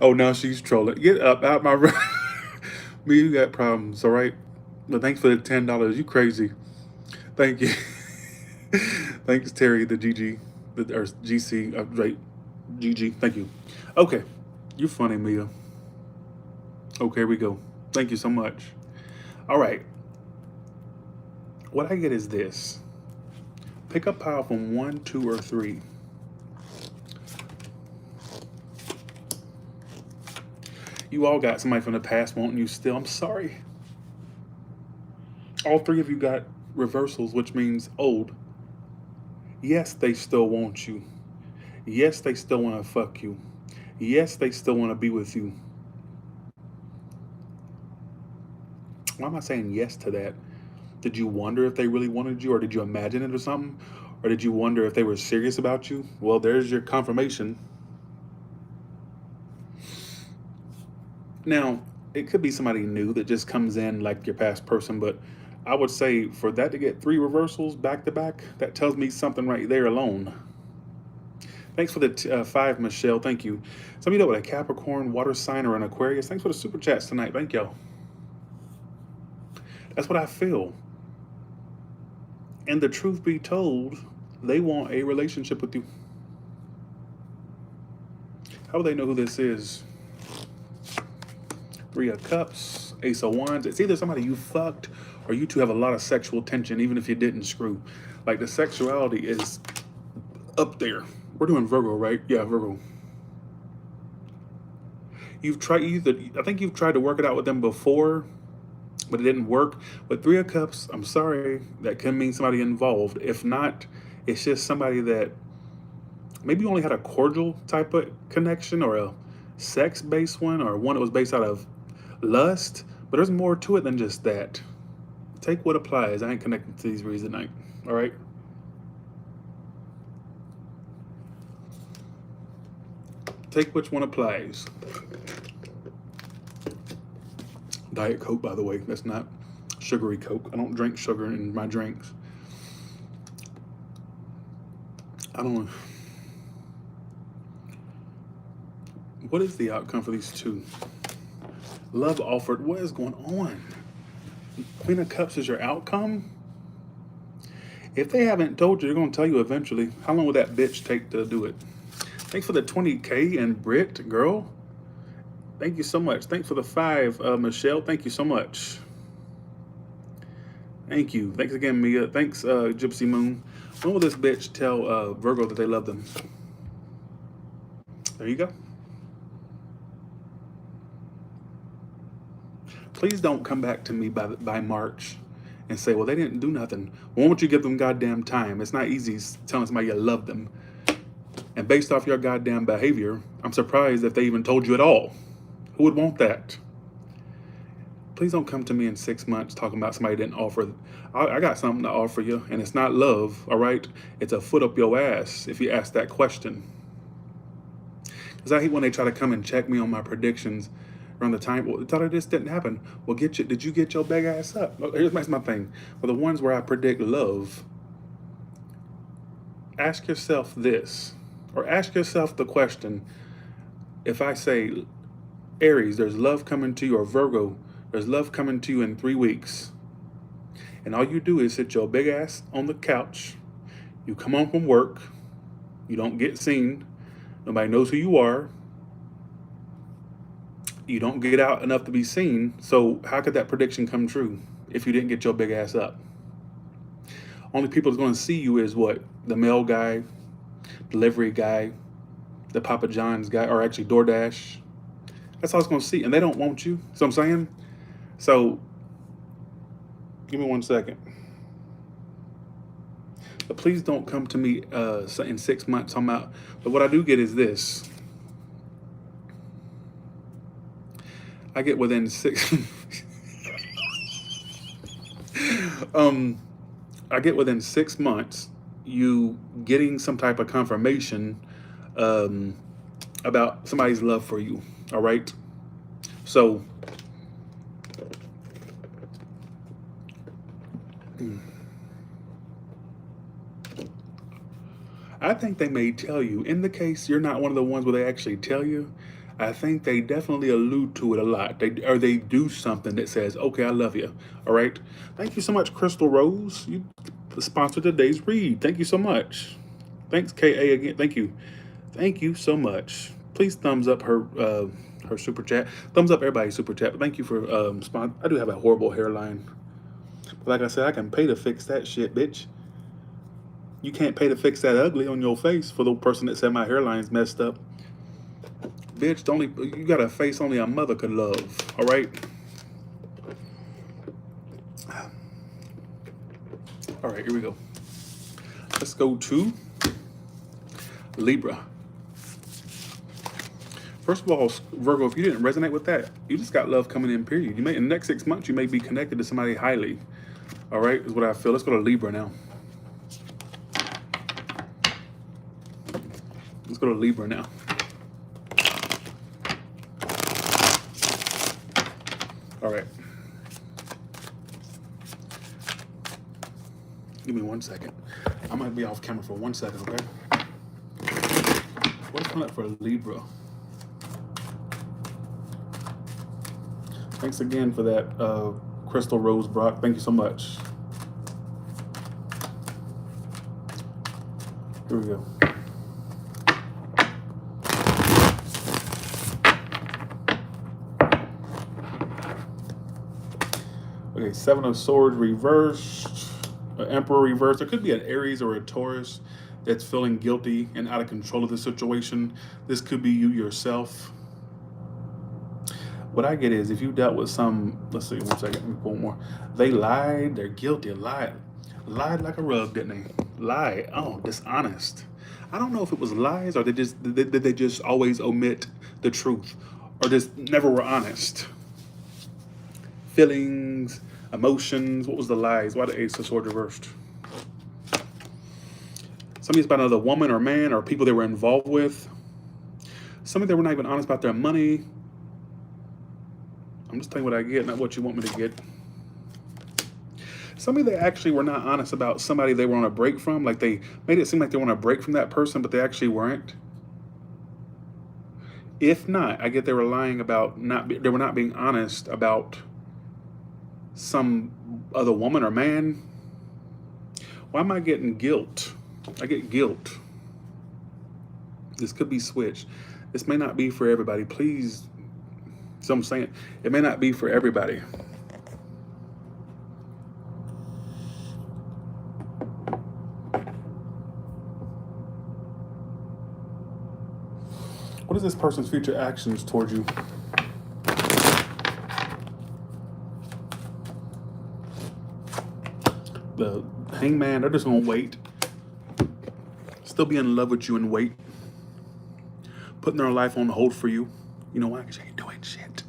Oh, now she's trolling. Get up out my room. Mia, you got problems, all right? But thanks for the $10. You crazy. Thank you. Thanks, Terry, the GG, or GC, right? GG. Thank you. Okay. You're funny, Mia. Okay, here we go. Thank you so much. All right. What I get is this. Pick a pile from 1, 2, or 3. You all got somebody from the past wanting you still. I'm sorry. All 3 of you got reversals, which means old. Yes, they still want you. Yes, they still want to fuck you. Yes, they still want to be with you. Why am I saying yes to that? Did you wonder if they really wanted you, or did you imagine it or something? Or did you wonder if they were serious about you? Well, there's your confirmation. Now, it could be somebody new that just comes in like your past person, but I would say for that to get 3 reversals back to back, that tells me something right there alone. Thanks for the 5, Michelle. Thank you. Some of you know what a Capricorn, water sign, or an Aquarius. Thanks for the super chats tonight. Thank y'all. That's what I feel. And the truth be told, they want a relationship with you. How will they know who this is? 3 of Cups, Ace of Wands. It's either somebody you fucked or you two have a lot of sexual tension, even if you didn't screw. Like, the sexuality is up there. We're doing Virgo, right? Yeah, Virgo. I think you've tried to work it out with them before, but it didn't work. But 3 of Cups, I'm sorry, that can mean somebody involved. If not, it's just somebody that maybe you only had a cordial type of connection, or a sex-based one, or one that was based out of lust. But there's more to it than just that. Take what applies. I ain't connecting to these reads tonight. All right? Take which one applies. Diet Coke, by the way. That's not sugary Coke. I don't drink sugar in my drinks. I don't. What is the outcome for these 2? Love offered. What is going on? Queen of Cups is your outcome. If they haven't told you, they're going to tell you eventually. How long will that bitch take to do it? Thanks for the 20K and Brit, girl. Thank you so much. Thanks for the 5, Michelle. Thank you so much. Thank you. Thanks again, Mia. Thanks, Gypsy Moon. When will this bitch tell Virgo that they love them? There you go. Please don't come back to me by March and say, well, they didn't do nothing. Why won't you give them goddamn time? It's not easy telling somebody you love them. And based off your goddamn behavior, I'm surprised if they even told you at all. Who would want that? Please don't come to me in 6 months talking about somebody didn't offer. I got something to offer you, and it's not love, all right? It's a foot up your ass if you ask that question. Because I hate when they try to come and check me on my predictions around the time. Well, thought this didn't happen. Well, did you get your big ass up? Here's my thing. For the ones where I predict love, ask yourself this. Or ask yourself the question, if I say, Aries, there's love coming to you, or Virgo, there's love coming to you in 3 weeks, and all you do is sit your big ass on the couch, you come home from work, you don't get seen, nobody knows who you are, you don't get out enough to be seen, so how could that prediction come true if you didn't get your big ass up? Only people that's going to see you is what? The mail guy, delivery guy, the Papa John's guy, or actually DoorDash. That's all it's going to see, and they don't want you. So I'm saying, so give me 1 second. But please don't come to me in 6 months talking about. But what I do get is this. I get within 6. I get within 6 months. You getting some type of confirmation about somebody's love for you, all right? So, I think they may tell you. In the case you're not one of the ones where they actually tell you, I think they definitely allude to it a lot. They do something that says, okay, I love you, all right? Thank you so much, Crystal Rose. You sponsored today's read. Thank you so much. Thanks, KA, again. Thank you. Thank you so much. Please thumbs up her super chat. Thumbs up everybody's super chat. But thank you for I do have a horrible hairline. But like I said, I can pay to fix that shit, bitch. You can't pay to fix that ugly on your face for the person that said my hairline's messed up. Bitch, you got a face only a mother could love. All right? All right, here we go. Let's go to Libra. First of all, Virgo, if you didn't resonate with that, you just got love coming in, period. In the next 6 months, you may be connected to somebody highly. All right, is what I feel. Let's go to Libra now. Let's go to Libra now. All right. Give me 1 second. I might be off camera for 1 second, okay? What's coming up for Libra? Thanks again for that, Crystal Rose Brock. Thank you so much. Here we go. Okay, 7 of Swords reversed, Emperor reversed. There could be an Aries or a Taurus that's feeling guilty and out of control of the situation. This could be you yourself. What I get is if you dealt with some, let's see, 1 second, let me pull more. They lied, they're guilty, lied like a rug, didn't they? Lied, oh, dishonest. I don't know if it was lies or did they just always omit the truth or just never were honest. Feelings, emotions, what was the lies? Why the Ace of Swords reversed? Somebody's about another woman or man or people they were involved with. Somebody that were not even honest about their money. I'm just telling you what I get, not what you want me to get. Somebody that actually were not honest about somebody they were on a break from. Like they made it seem like they were on a break from that person, but they actually weren't. If not, I get they were lying about they were not being honest about some other woman or man. Why am I getting guilt? I get guilt. This could be switched. This may not be for everybody. Please, so I'm saying it may not be for everybody. What is this person's future actions towards you? The Hangman, they're just gonna wait. Still be in love with you and wait. Putting their life on hold for you. You know why? Because you ain't doing shit.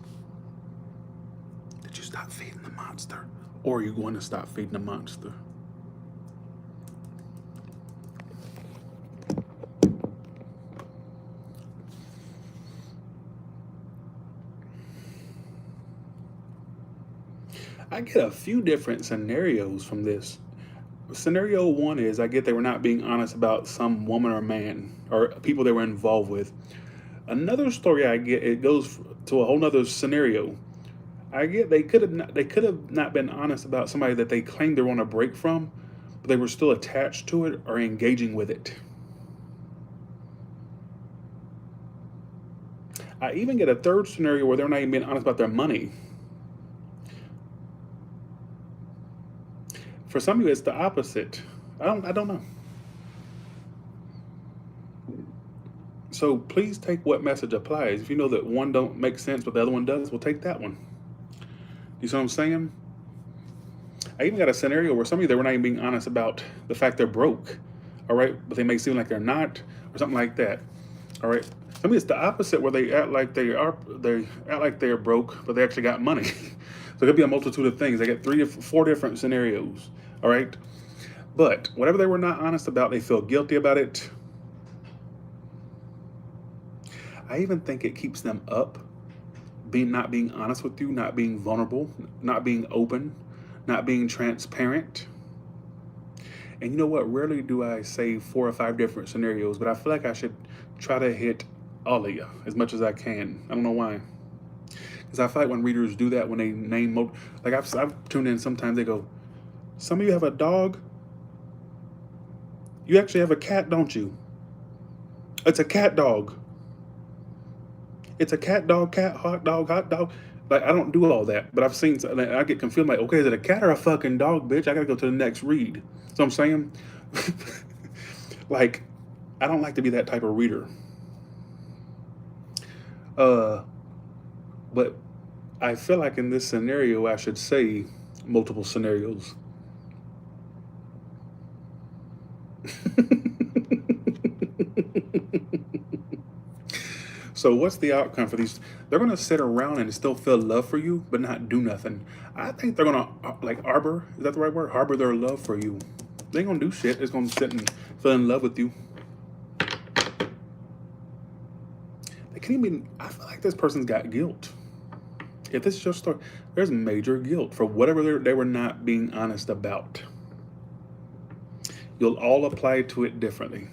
Did you stop feeding the monster? Or are you going to stop feeding the monster? I get a few different scenarios from this. Scenario one is I get they were not being honest about some woman or man or people they were involved with. Another story I get, it goes to a whole nother scenario. I get they could have not been honest about somebody that they claimed they were on a break from, but they were still attached to it or engaging with it. I even get a third scenario where they're not even being honest about their money. For some of you, it's the opposite. I don't know. So please take what message applies. If you know that one don't make sense, but the other one does, we'll take that one. You see what I'm saying? I even got a scenario where some of you, they were not even being honest about the fact they're broke. All right, but they make it seem like they're not, or something like that. All right. Some of you, it's the opposite, where they act like they're broke, but they actually got money. So it could be a multitude of things. I get 3 or 4 different scenarios. All right. But whatever they were not honest about, they feel guilty about it. I even think it keeps them up, not being honest with you, not being vulnerable, not being open, not being transparent. And you know what? Rarely do I say 4 or 5 different scenarios, but I feel like I should try to hit all of you as much as I can. I don't know why. Because I feel like when readers do that, when they name, like I've tuned in, sometimes they go, some of you have a dog. You actually have a cat, don't you? It's a cat dog. It's a cat dog, hot dog. Like, I don't do all that, but I've seen, I get confused, like, okay, is it a cat or a fucking dog, bitch? I gotta go to the next read. So I'm saying, like, I don't like to be that type of reader. But I feel like in this scenario, I should say multiple scenarios. So what's the outcome for these? They're going to sit around and still feel love for you, but not do nothing. I think they're going to, like, harbor, is that the right word? Harbor their love for you. They ain't going to do shit. It's going to sit and feel in love with you. They can't even, I feel like this person's got guilt. If this is your story, there's major guilt for whatever they were not being honest about. You'll all apply to it differently.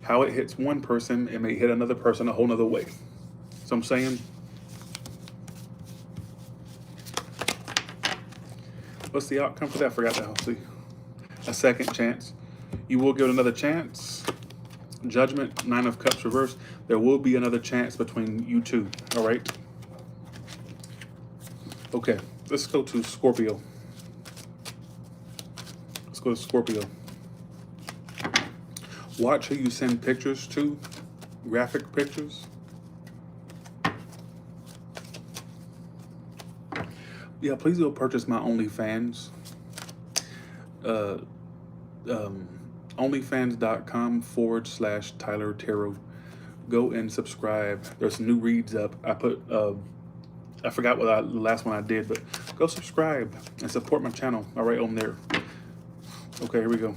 How it hits one person, it may hit another person a whole nother way. So I'm saying, what's the outcome for that? I forgot to see. A second chance. You will give it another chance. Judgment, 9 of Cups reversed. There will be another chance between you two. All right. Okay, let's go to Scorpio. Let's go to Scorpio. Watch who you send pictures to, graphic pictures. Yeah, please go purchase my OnlyFans. Onlyfans.com/Tyler Tarot. Go and subscribe. There's some new reads up. I put, I forgot what the last one I did, but go subscribe and support my channel. All right, on there. Okay, here we go.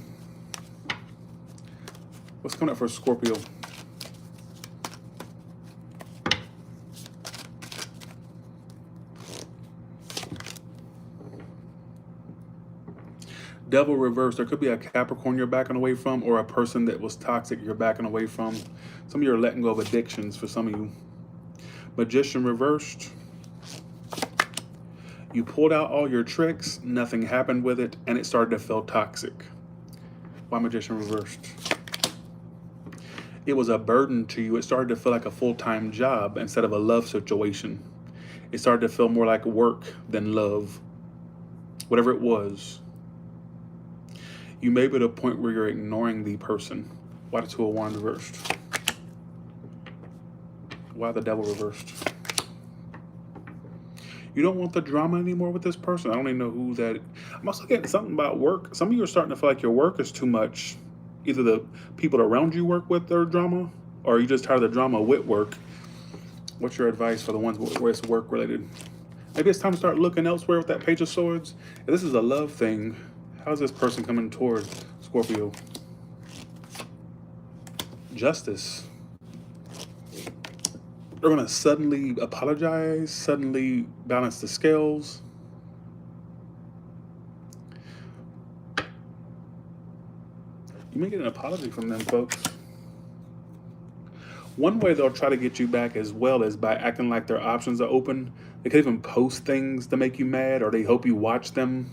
What's coming up for Scorpio? Devil reverse. There could be a Capricorn you're backing away from, or a person that was toxic you're backing away from. Some of you are letting go of addictions for some of you. Magician reversed. You pulled out all your tricks, nothing happened with it, and it started to feel toxic. Why Magician reversed? It was a burden to you. It started to feel like a full-time job instead of a love situation. It started to feel more like work than love. Whatever it was. You may be at a point where you're ignoring the person. Why the Two of Wands reversed? Why the Devil reversed? You don't want the drama anymore with this person. I don't even know who that. I'm also getting something about work. Some of you are starting to feel like your work is too much. Either the people around you work with their drama, or you just tired of the drama with work. What's your advice for the ones where it's work related? Maybe it's time to start looking elsewhere with that Page of Swords. If this is a love thing, how's this person coming toward Scorpio? Justice. They're going to suddenly apologize, suddenly balance the scales. You may get an apology from them, folks. One way they'll try to get you back as well is by acting like their options are open. They could even post things to make you mad, or they hope you watch them.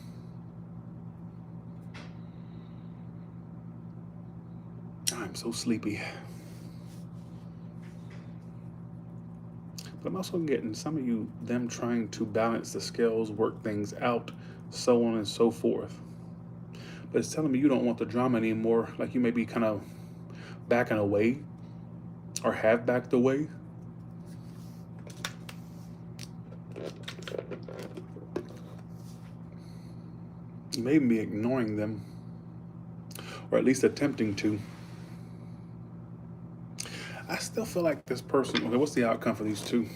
I'm so sleepy. But I'm also getting some of you, them trying to balance the scales, work things out, so on and so forth. But it's telling me you don't want the drama anymore, like you may be kind of backing away or have backed away. You may be ignoring them, or at least attempting to. I still feel like this person, okay, what's the outcome for these two?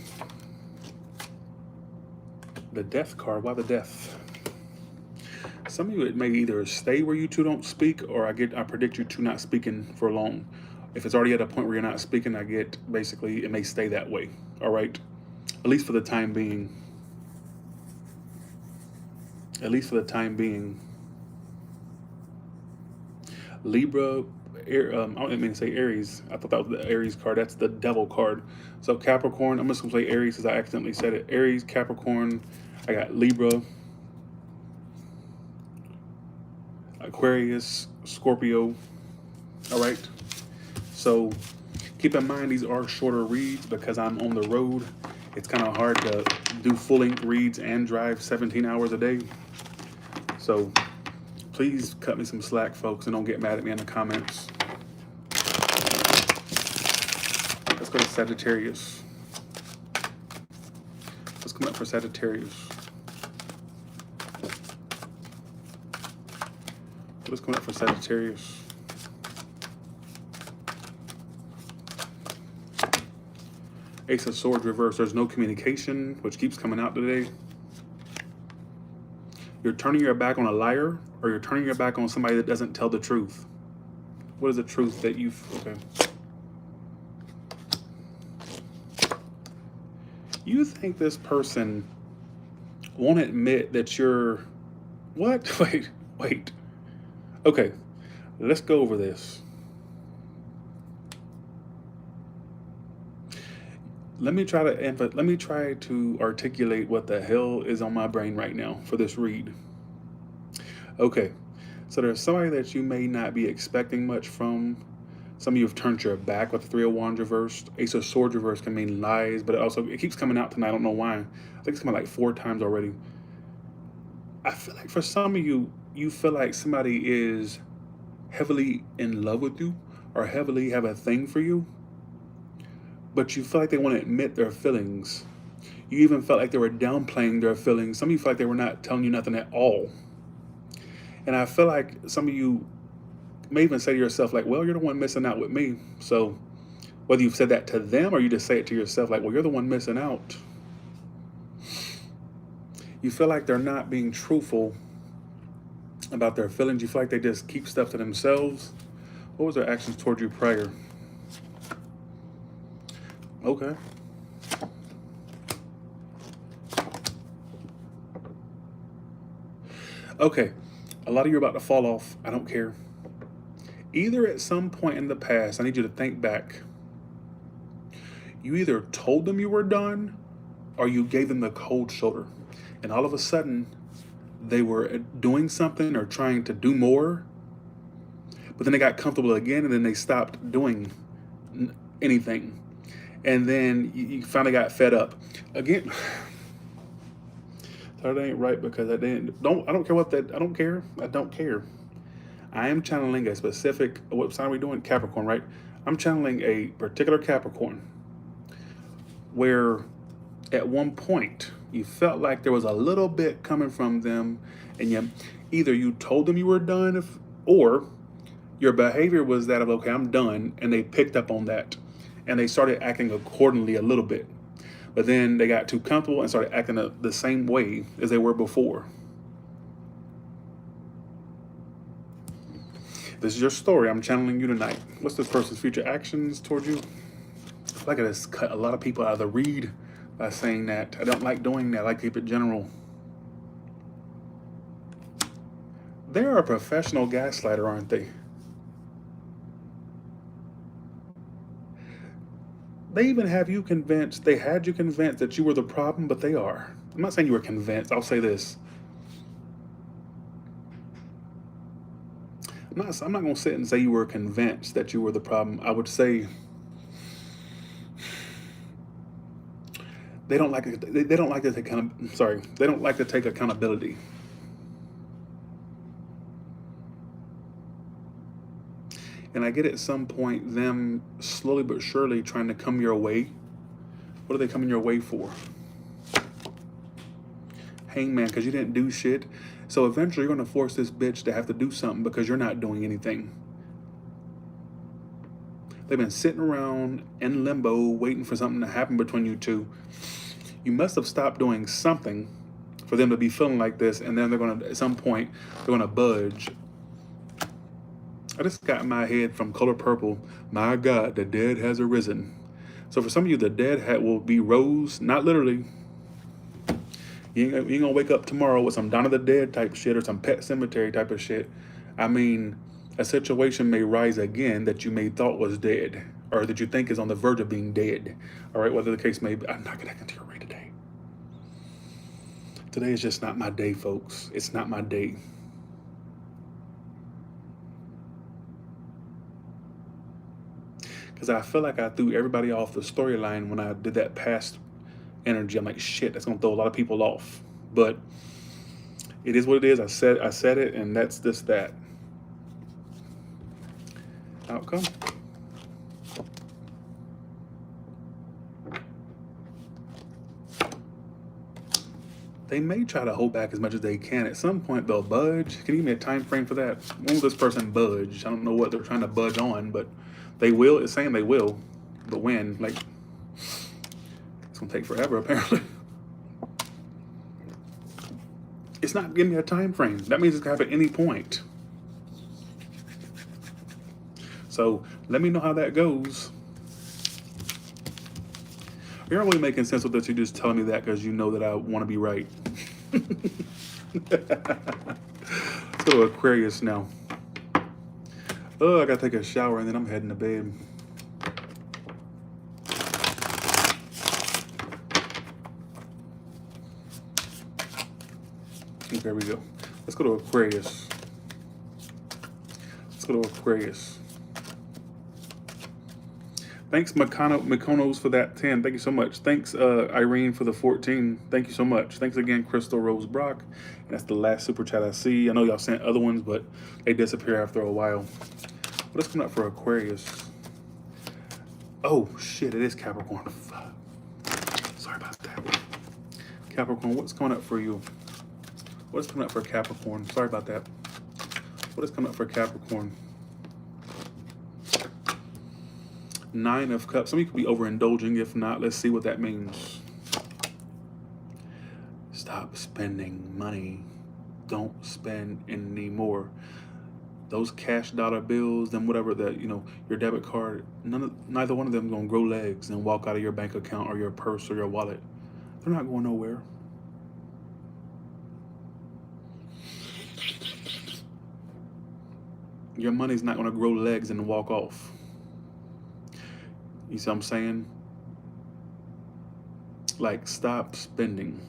The Death card, why the Death? Some of you, it may either stay where you two don't speak, or I predict you two not speaking for long. If it's already at a point where you're not speaking, I get basically it may stay that way. All right, at least for the time being. At least for the time being. Libra, I didn't mean to say Aries. I thought that was the Aries card. That's the Devil card. So Capricorn, I'm just gonna say Aries because I accidentally said it. Aries, Capricorn. I got Libra, Aquarius, Scorpio. All right. So keep in mind these are shorter reads because I'm on the road. It's kind of hard to do full-length reads and drive 17 hours a day. So please cut me some slack, folks, and don't get mad at me in the comments. Let's go to Sagittarius. Let's come up for Sagittarius. Let's come up for Sagittarius. Ace of Swords reverse. There's no communication, which keeps coming out today. You're turning your back on a liar, or you're turning your back on somebody that doesn't tell the truth. What is the truth that you've... Okay. You think this person won't admit that you're... What? Wait. Okay, let's go over this. Let me try to articulate what the hell is on my brain right now for this read. Okay, so there's somebody that you may not be expecting much from. Some of you have turned your back with the Three of Wands reversed. Ace of Swords reversed can mean lies, but it keeps coming out tonight. I don't know why. I think it's coming like 4 times already. I feel like for some of you, you feel like somebody is heavily in love with you or heavily have a thing for you, but you feel like they want to admit their feelings. You even felt like they were downplaying their feelings. Some of you felt like they were not telling you nothing at all. And I feel like some of you may even say to yourself, like, well, you're the one missing out with me. So whether you've said that to them or you just say it to yourself, like, well, you're the one missing out. You feel like they're not being truthful about their feelings. You feel like they just keep stuff to themselves. What was their actions toward you prior? Okay. Okay. A lot of you are about to fall off. I don't care. Either at some point in the past, I need you to think back. You either told them you were done or you gave them the cold shoulder. And all of a sudden, they were doing something or trying to do more, but then they got comfortable again, and then they stopped doing anything. And then you finally got fed up. Again, that ain't right because I don't care what that, I don't care. I don't care. I am channeling a specific, what sign are we doing? Capricorn, right? I'm channeling a particular Capricorn where at one point you felt like there was a little bit coming from them, and either you told them you were done, or your behavior was that of, okay, I'm done, and they picked up on that and they started acting accordingly a little bit. But then they got too comfortable and started acting the same way as they were before. This is your story. I'm channeling you tonight. What's this person's future actions towards you? I feel like I just cut a lot of people out of the read by saying that. I don't like doing that. I like to keep it general. They're a professional gaslighter, aren't they? They even have you convinced, they had you convinced that you were the problem, but they are. I'm not saying you were convinced. I'll say this. I'm not going to sit and say you were convinced that you were the problem. I would say they don't like they don't like to take they don't like to take accountability. And I get at some point them slowly but surely trying to come your way. What are they coming your way for? Hangman, because you didn't do shit. So eventually you're going to force this bitch to have to do something because you're not doing anything. They've been sitting around in limbo waiting for something to happen between you two. You must have stopped doing something for them to be feeling like this, and then they're going to, at some point, they're going to budge. I just got in my head from Color Purple, my God, the dead has arisen. So for some of you, the dead will be rose, not literally. You ain't gonna wake up tomorrow with some Dawn of the Dead type shit or some Pet Cemetery type of shit. I mean, a situation may rise again that you may thought was dead, or that you think is on the verge of being dead. All right, whatever the case may be. I'm not gonna get into your read today. Today is just not my day, folks. It's not my day. Because I feel like I threw everybody off the storyline when I did that past energy. I'm like, shit, that's gonna throw a lot of people off. But it is what it is. I said it, and that's just that. Outcome. They may try to hold back as much as they can. At some point, they'll budge. Can you give me a time frame for that? When will this person budge? I don't know what they're trying to budge on, but they will. It's saying they will. But when? Like, it's going to take forever, apparently. It's not giving me a time frame. That means it's going to happen at any point. So let me know how that goes. You're not really making sense with this. You're just telling me that because you know that I want to be right. Let's go to Aquarius now. Oh, I got to take a shower and then I'm heading to bed. There we go. Let's go to Aquarius. Let's go to Aquarius. Thanks, Mykonos, for that 10. Thank you so much. Thanks, Irene, for the 14. Thank you so much. Thanks again, Crystal Rose Brock. And that's the last super chat I see. I know y'all sent other ones, but they disappear after a while. What is coming up for Aquarius? Oh, shit, it is Capricorn. Fuck. Sorry about that. Capricorn, what's coming up for you? What is coming up for Capricorn? Sorry about that. What is coming up for Capricorn? 9 of Cups. Some of you could be overindulging. If not, let's see what that means. Stop spending money. Don't spend any more. Those cash dollar bills, then whatever that, your debit card, neither one of them gonna grow legs and walk out of your bank account or your purse or your wallet. They're not going nowhere. Your money's not gonna grow legs and walk off. You see what I'm saying? Like, stop spending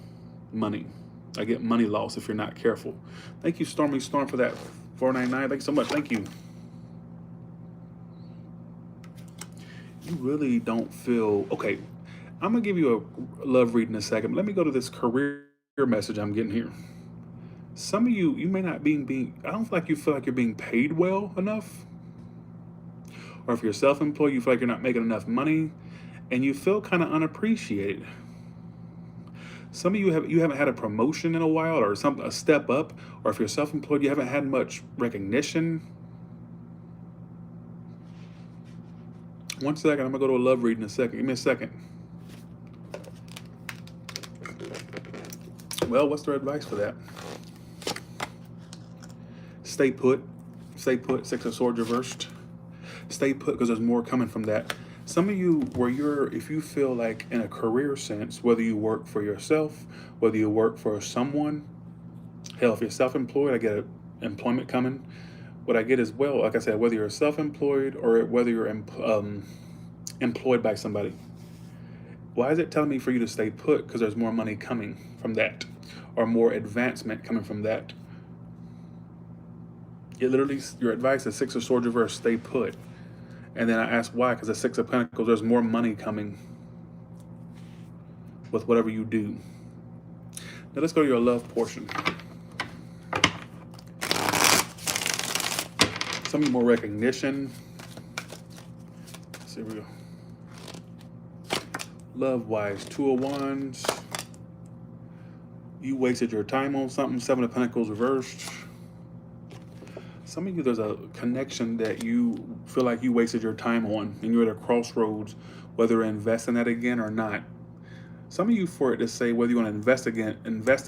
money. I get money loss if you're not careful. Thank you, Stormy Storm, for that 499. Thanks so much. Thank you. You really don't feel okay. I'm gonna give you a love read in a second. But let me go to this career message I'm getting here. Some of you may not being. I don't feel like you feel like you're being paid well enough, or if you're self-employed, you feel like you're not making enough money, and you feel kind of unappreciated. Some of you haven't had a promotion in a while, or a step up, or if you're self-employed, you haven't had much recognition. One second, I'm gonna go to a love read in a second. Give me a second. Well, what's their advice for that? Stay put. Stay put. Six of Swords reversed. Stay put because there's more coming from that. Some of you, if you feel like in a career sense, whether you work for yourself, whether you work for someone, hell, if you're self-employed, I get employment coming. What I get as well, like I said, whether you're self-employed or whether you're employed by somebody. Why is it telling me for you to stay put? Because there's more money coming from that, or more advancement coming from that. It literally, your advice is Six of Swords reversed, stay put. And then I asked why, because the Six of Pentacles, there's more money coming with whatever you do. Now let's go to your love portion. Some more recognition. Let's see, here we go. Love-wise, Two of Wands. You wasted your time on something. Seven of Pentacles reversed. Some of you, there's a connection that you feel like you wasted your time on, and you're at a crossroads, whether to invest in that again or not. Some of you, for it to say whether you want to invest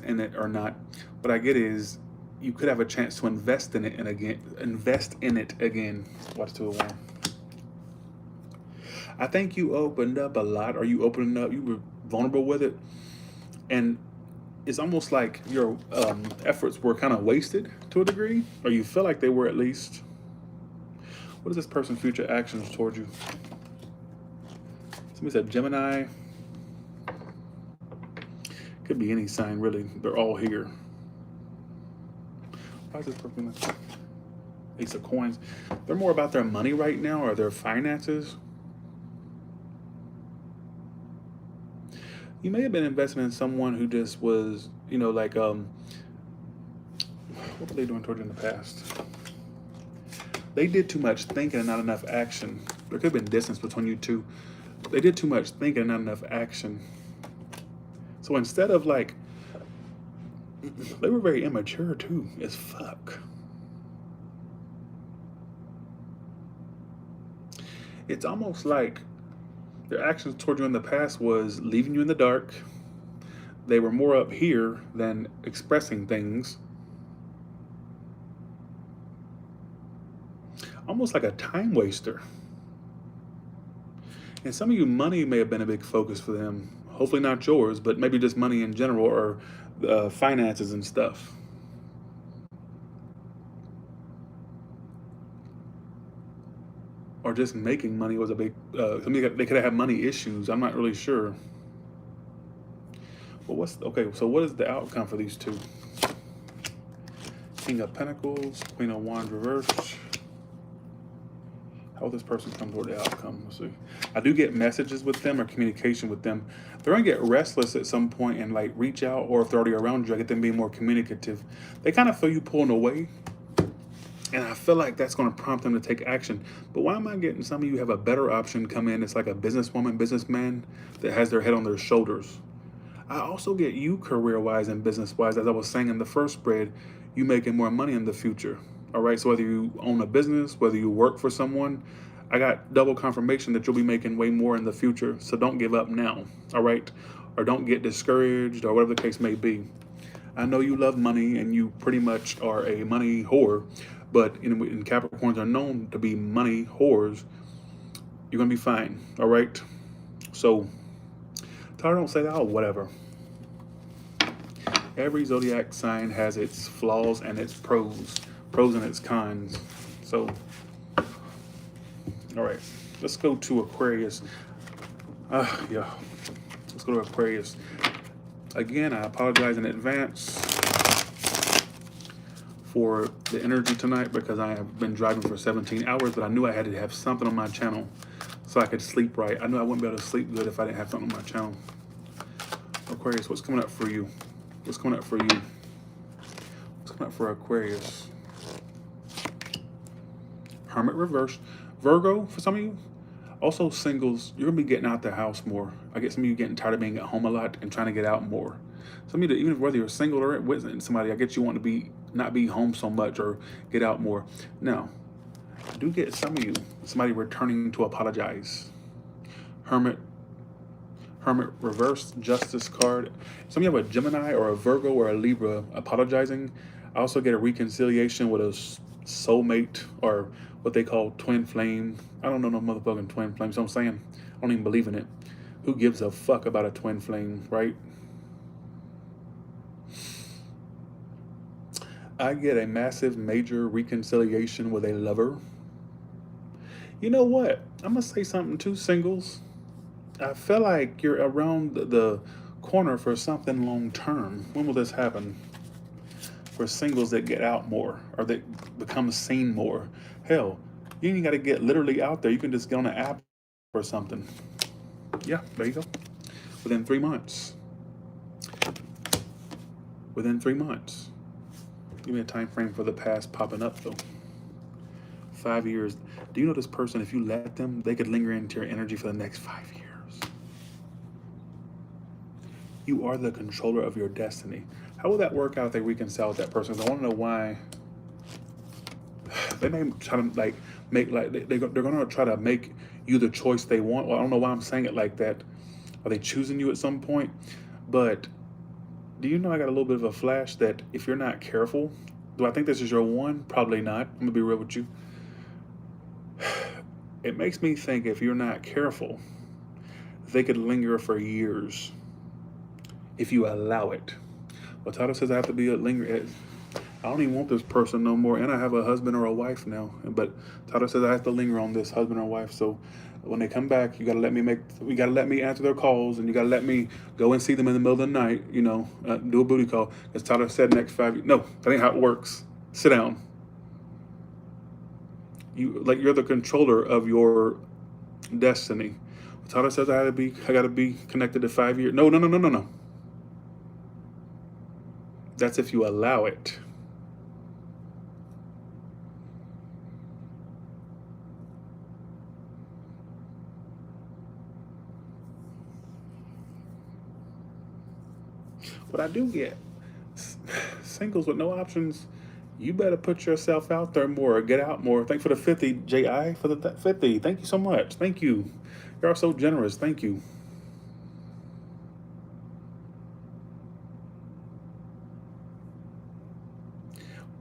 in it or not, what I get is you could have a chance to invest in it again. Watch Two of Wands. I think you opened up a lot, or you opened up, you were vulnerable with it, and it's almost like your efforts were kind of wasted to a degree, or you feel like they were at least. What is this person's future actions towards you? Somebody said Gemini. Could be any sign, really. They're all here. Why is this person? Ace of Coins. They're more about their money right now, or their finances. You may have been investing in someone who just was, like, what were they doing toward you in the past? They did too much thinking and not enough action. There could have been distance between you two. They did too much thinking and not enough action. So instead of they were very immature too, as fuck. It's almost like their actions toward you in the past was leaving you in the dark. They were more up here than expressing things. Almost like a time waster. And some of you, money may have been a big focus for them. Hopefully not yours, but maybe just money in general, or finances and stuff. Or just making money was a big, they could have had money issues. I'm not really sure. But so what is the outcome for these two? King of Pentacles, Queen of Wands reversed. How will this person come toward the outcome? Let's see. I do get messages with them, or communication with them. They're gonna get restless at some point and reach out, or if they're already around you, I get them being more communicative. They kind of feel you pulling away. And I feel like that's going to prompt them to take action. But why am I getting some of you have a better option come in? It's like a businesswoman, businessman that has their head on their shoulders. I also get you career-wise and business-wise, as I was saying in the first spread, you making more money in the future. All right, so whether you own a business, whether you work for someone, I got double confirmation that you'll be making way more in the future. So don't give up now, all right? Or don't get discouraged, or whatever the case may be. I know you love money, and you pretty much are a money whore. But in Capricorns are known to be money whores. You're going to be fine, all right? So, Tyler, don't say that, oh, whatever. Every zodiac sign has its flaws and its pros and its cons. So, all right, let's go to Aquarius. Let's go to Aquarius. Again, I apologize in advance for the energy tonight because I have been driving for 17 hours, but I knew I had to have something on my channel so I could sleep right. I knew I wouldn't be able to sleep good if I didn't have something on my channel. Aquarius, what's coming up for you? What's coming up for you? What's coming up for Aquarius? Hermit reverse. Virgo, for some of you. Also singles, you're gonna be getting out the house more. I get some of you getting tired of being at home a lot and trying to get out more. Some of you, even whether you're single or with somebody, I get you want to not be home so much or get out more. Now, I do get some of you, somebody returning to apologize. Hermit reverse, justice card. Some of you have a Gemini or a Virgo or a Libra apologizing. I also get a reconciliation with a soulmate or what they call twin flame. I don't know no motherfucking twin flame, so I'm saying I don't even believe in it. Who gives a fuck about a twin flame, right? I get a massive major reconciliation with a lover. You know what? I'm gonna say something too, singles. I feel like you're around the corner for something long term. When will this happen? For singles that get out more or that become seen more. Hell, you ain't got to get literally out there. You can just get on an app or something. Yeah, there you go. Within 3 months. Within 3 months. Give me a time frame for the past popping up though. 5 years. Do you know this person, if you let them, they could linger into your energy for the next 5 years. You are the controller of your destiny. How will that work out if they reconcile with that person? Because I want to know why. They may try to they're going to try to make you the choice they want. Well, I don't know why I'm saying it like that. Are they choosing you at some point? But do you know I got a little bit of a flash that if you're not careful, do I think this is your one? Probably not. I'm going to be real with you. It makes me think if you're not careful, they could linger for years if you allow it. Well, Taurus says I have to be a linger. I don't even want this person no more, and I have a husband or a wife now. But Taurus says I have to linger on this husband or wife. So when they come back, you gotta let me answer their calls, and you gotta let me go and see them in the middle of the night. You know, do a booty call. As Taurus said, next 5 years. No, that ain't how it works. Sit down. You're the controller of your destiny. Taurus says I gotta be connected to 5 years. No. That's if you allow it. What I do get, singles with no options, you better put yourself out there more, get out more. Thank you for the 50, J.I., for the 50. Thank you so much. Thank you. You're so generous. Thank you.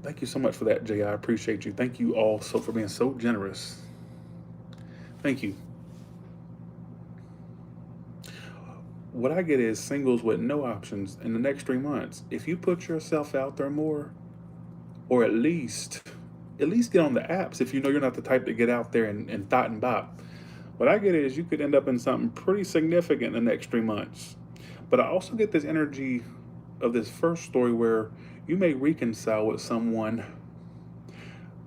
Thank you so much for that, J.I. I appreciate you. Thank you all for being so generous. Thank you. What I get is singles with no options in the next 3 months. If you put yourself out there more, or at least get on the apps if you know you're not the type to get out there and thought and bop. What I get is you could end up in something pretty significant in the next 3 months. But I also get this energy of this first story where you may reconcile with someone,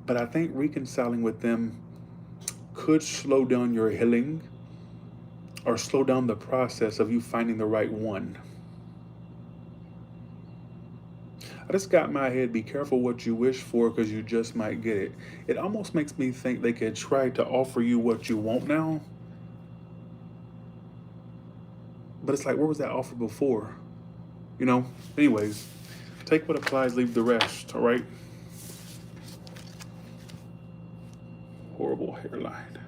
but I think reconciling with them could slow down your healing or slow down the process of you finding the right one. I just got in my head, be careful what you wish for because you just might get it. It almost makes me think they could try to offer you what you want now. But it's like, where was that offer before? You know? Anyways, take what applies, leave the rest, all right? Horrible hairline.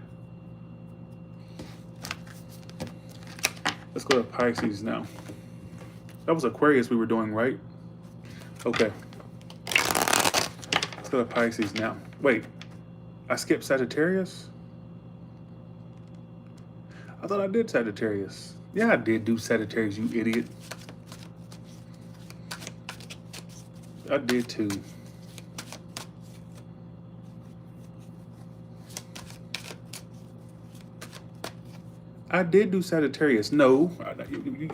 Let's go to Pisces now. That was Aquarius we were doing, right? Okay. Let's go to Pisces now. Wait, I skipped Sagittarius? I thought I did Sagittarius. Yeah, I did do Sagittarius, you idiot. I did too. I did do Sagittarius. No,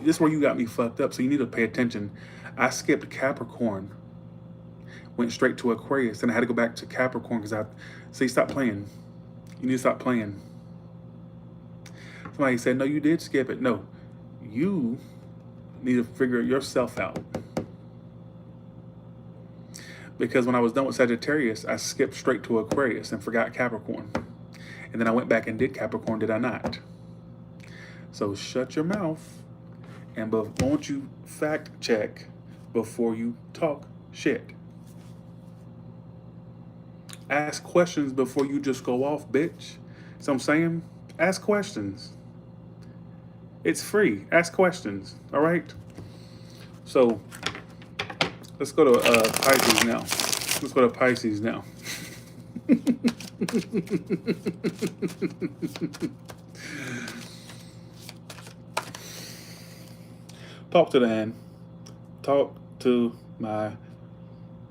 this is where you got me fucked up. So you need to pay attention. I skipped Capricorn, went straight to Aquarius, and I had to go back to Capricorn because I see. Stop playing. You need to stop playing. Somebody said, no, you did skip it. No, you need to figure yourself out. Because when I was done with Sagittarius, I skipped straight to Aquarius and forgot Capricorn. And then I went back and did Capricorn, did I not? So shut your mouth and won't you fact check before you talk shit. Ask questions before you just go off, bitch. So I'm saying, ask questions. It's free. Ask questions, all right? So let's go to Pisces now. Let's go to Pisces now. Talk to the hand. Talk to my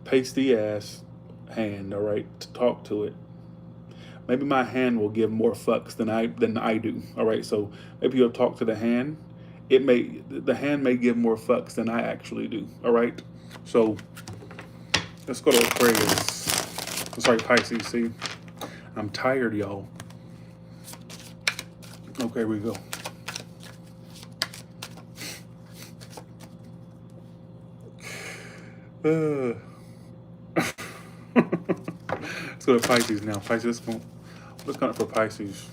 pasty ass hand, all right? Talk to it. Maybe my hand will give more fucks than I do, all right? So maybe you'll talk to the hand. The hand may give more fucks than I actually do, all right? So let's go to Aquarius. Sorry, Pisces. See, I'm tired, y'all. Okay, here we go. Let's go to Pisces now. Pisces, what's going on for Pisces?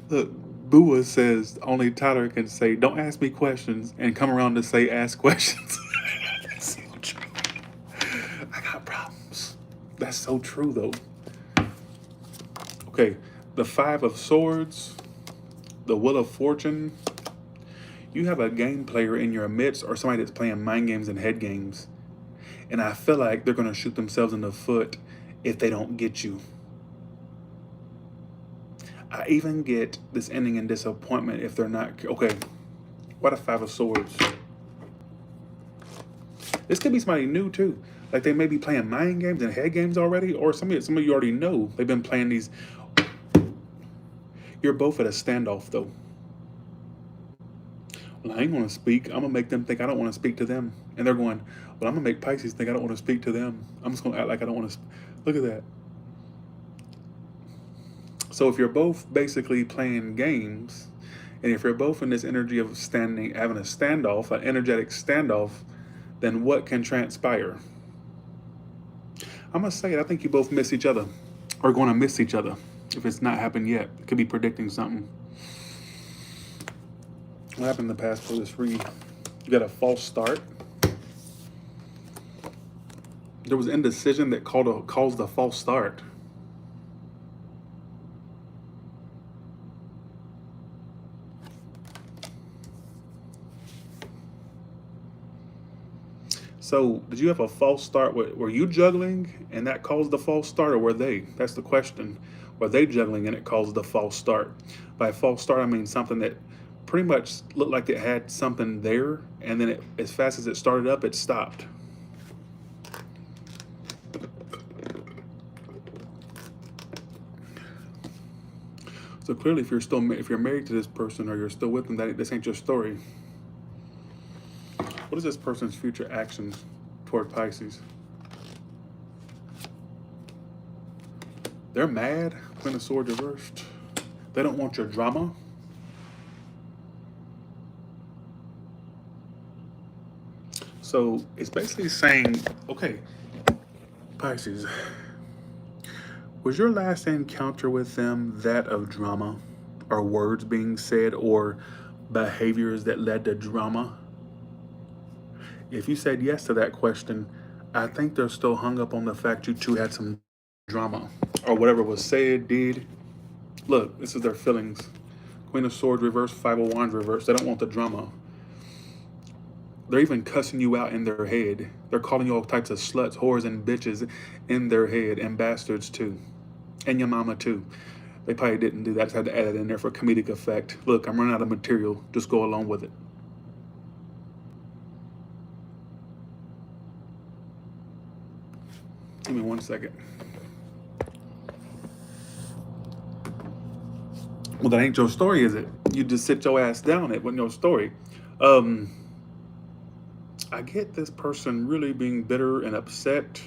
Look, Bua says only Tyler can say, don't ask me questions, and come around to say, ask questions. That's so true. I got problems. That's so true, though. Okay, the Five of Swords, the Wheel of Fortune. You have a game player in your midst or somebody that's playing mind games and head games. And I feel like they're going to shoot themselves in the foot if they don't get you. I even get this ending in disappointment if they're not. Okay, what a Five of Swords. This could be somebody new too. Like they may be playing mind games and head games already, or some of you already know. They've been playing these. You're both at a standoff though. Well, I ain't going to speak. I'm going to make them think I don't want to speak to them. And they're going, well, I'm going to make Pisces think I don't want to speak to them. I'm just going to act like I don't want to. Look at that. So if you're both basically playing games, and if you're both in this energy of having a standoff, an energetic standoff, then what can transpire? I'm going to say it. I think you both miss each other, or going to miss each other if it's not happened yet. It could be predicting something. What happened in the past for this read? You got a false start. There was indecision that caused a false start. So did you have a false start? Were you juggling and that caused the false start, or were they? That's the question. Were they juggling and it caused the false start? By false start, I mean something that pretty much looked like it had something there, and then as fast as it started up, it stopped. So clearly, if you're married to this person or you're still with them, this ain't your story. What is this person's future actions toward Pisces? They're mad. Queen of Swords reversed. They don't want your drama. So it's basically saying, okay, Pisces, was your last encounter with them that of drama, or words being said, or behaviors that led to drama? If you said yes to that question, I think they're still hung up on the fact you two had some drama, or whatever was said, did. Look, this is their feelings. Queen of Swords reverse, Five of Wands reverse. They don't want the drama. They're even cussing you out in their head. They're calling you all types of sluts, whores, and bitches in their head, and bastards too. And your mama too. They probably didn't do that. I just had to add it in there for comedic effect. Look, I'm running out of material. Just go along with it. Give me 1 second. Well, that ain't your story, is it? You just sit your ass down. It wasn't your story. I get this person really being bitter and upset.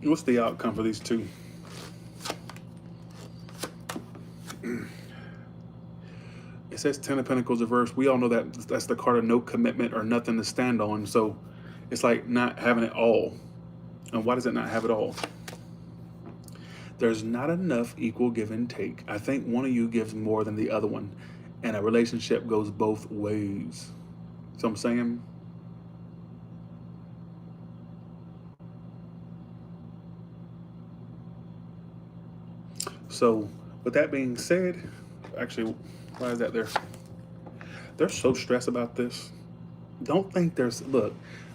What's the outcome for these two? It says 10 of Pentacles reversed. We all know that that's the card of no commitment or nothing to stand on. So it's like not having it all. And why does it not have it all? There's not enough equal give and take. I think one of you gives more than the other one. And a relationship goes both ways. So I'm saying, so with that being said, actually, why is that there? They're so stressed about this. Don't think there's, look,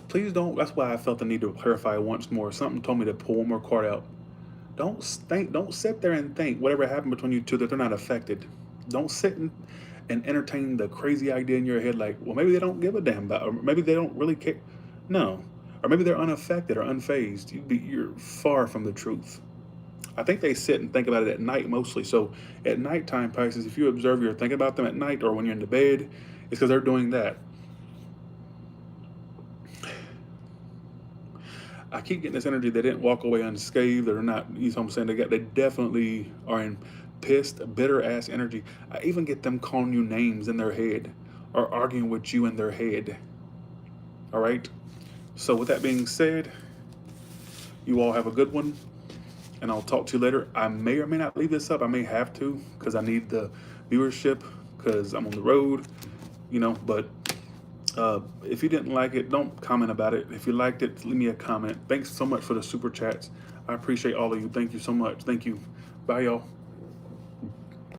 please don't, that's why I felt the need to clarify once more. Something told me to pull one more card out. Don't sit there and think whatever happened between you two that they're not affected. Don't sit and entertain the crazy idea in your head like, well, maybe they don't give a damn about, or maybe they don't really care. No. Or maybe they're unaffected or unfazed. You're far from the truth. I think they sit and think about it at night mostly. So at nighttime, Pisces, if you observe you're thinking about them at night or when you're in the bed, it's because they're doing that. I keep getting this energy. They didn't walk away unscathed. They're not, you know what I'm saying? They definitely are in pissed, bitter ass energy. I even get them calling you names in their head or arguing with you in their head. All right. So with that being said, you all have a good one. And I'll talk to you later. I may or may not leave this up. I may have to because I need the viewership because I'm on the road, you know, but if you didn't like it, don't comment about it. If you liked it, leave me a comment. Thanks so much for the super chats. I appreciate all of you. Thank you so much. Thank you. Bye, y'all.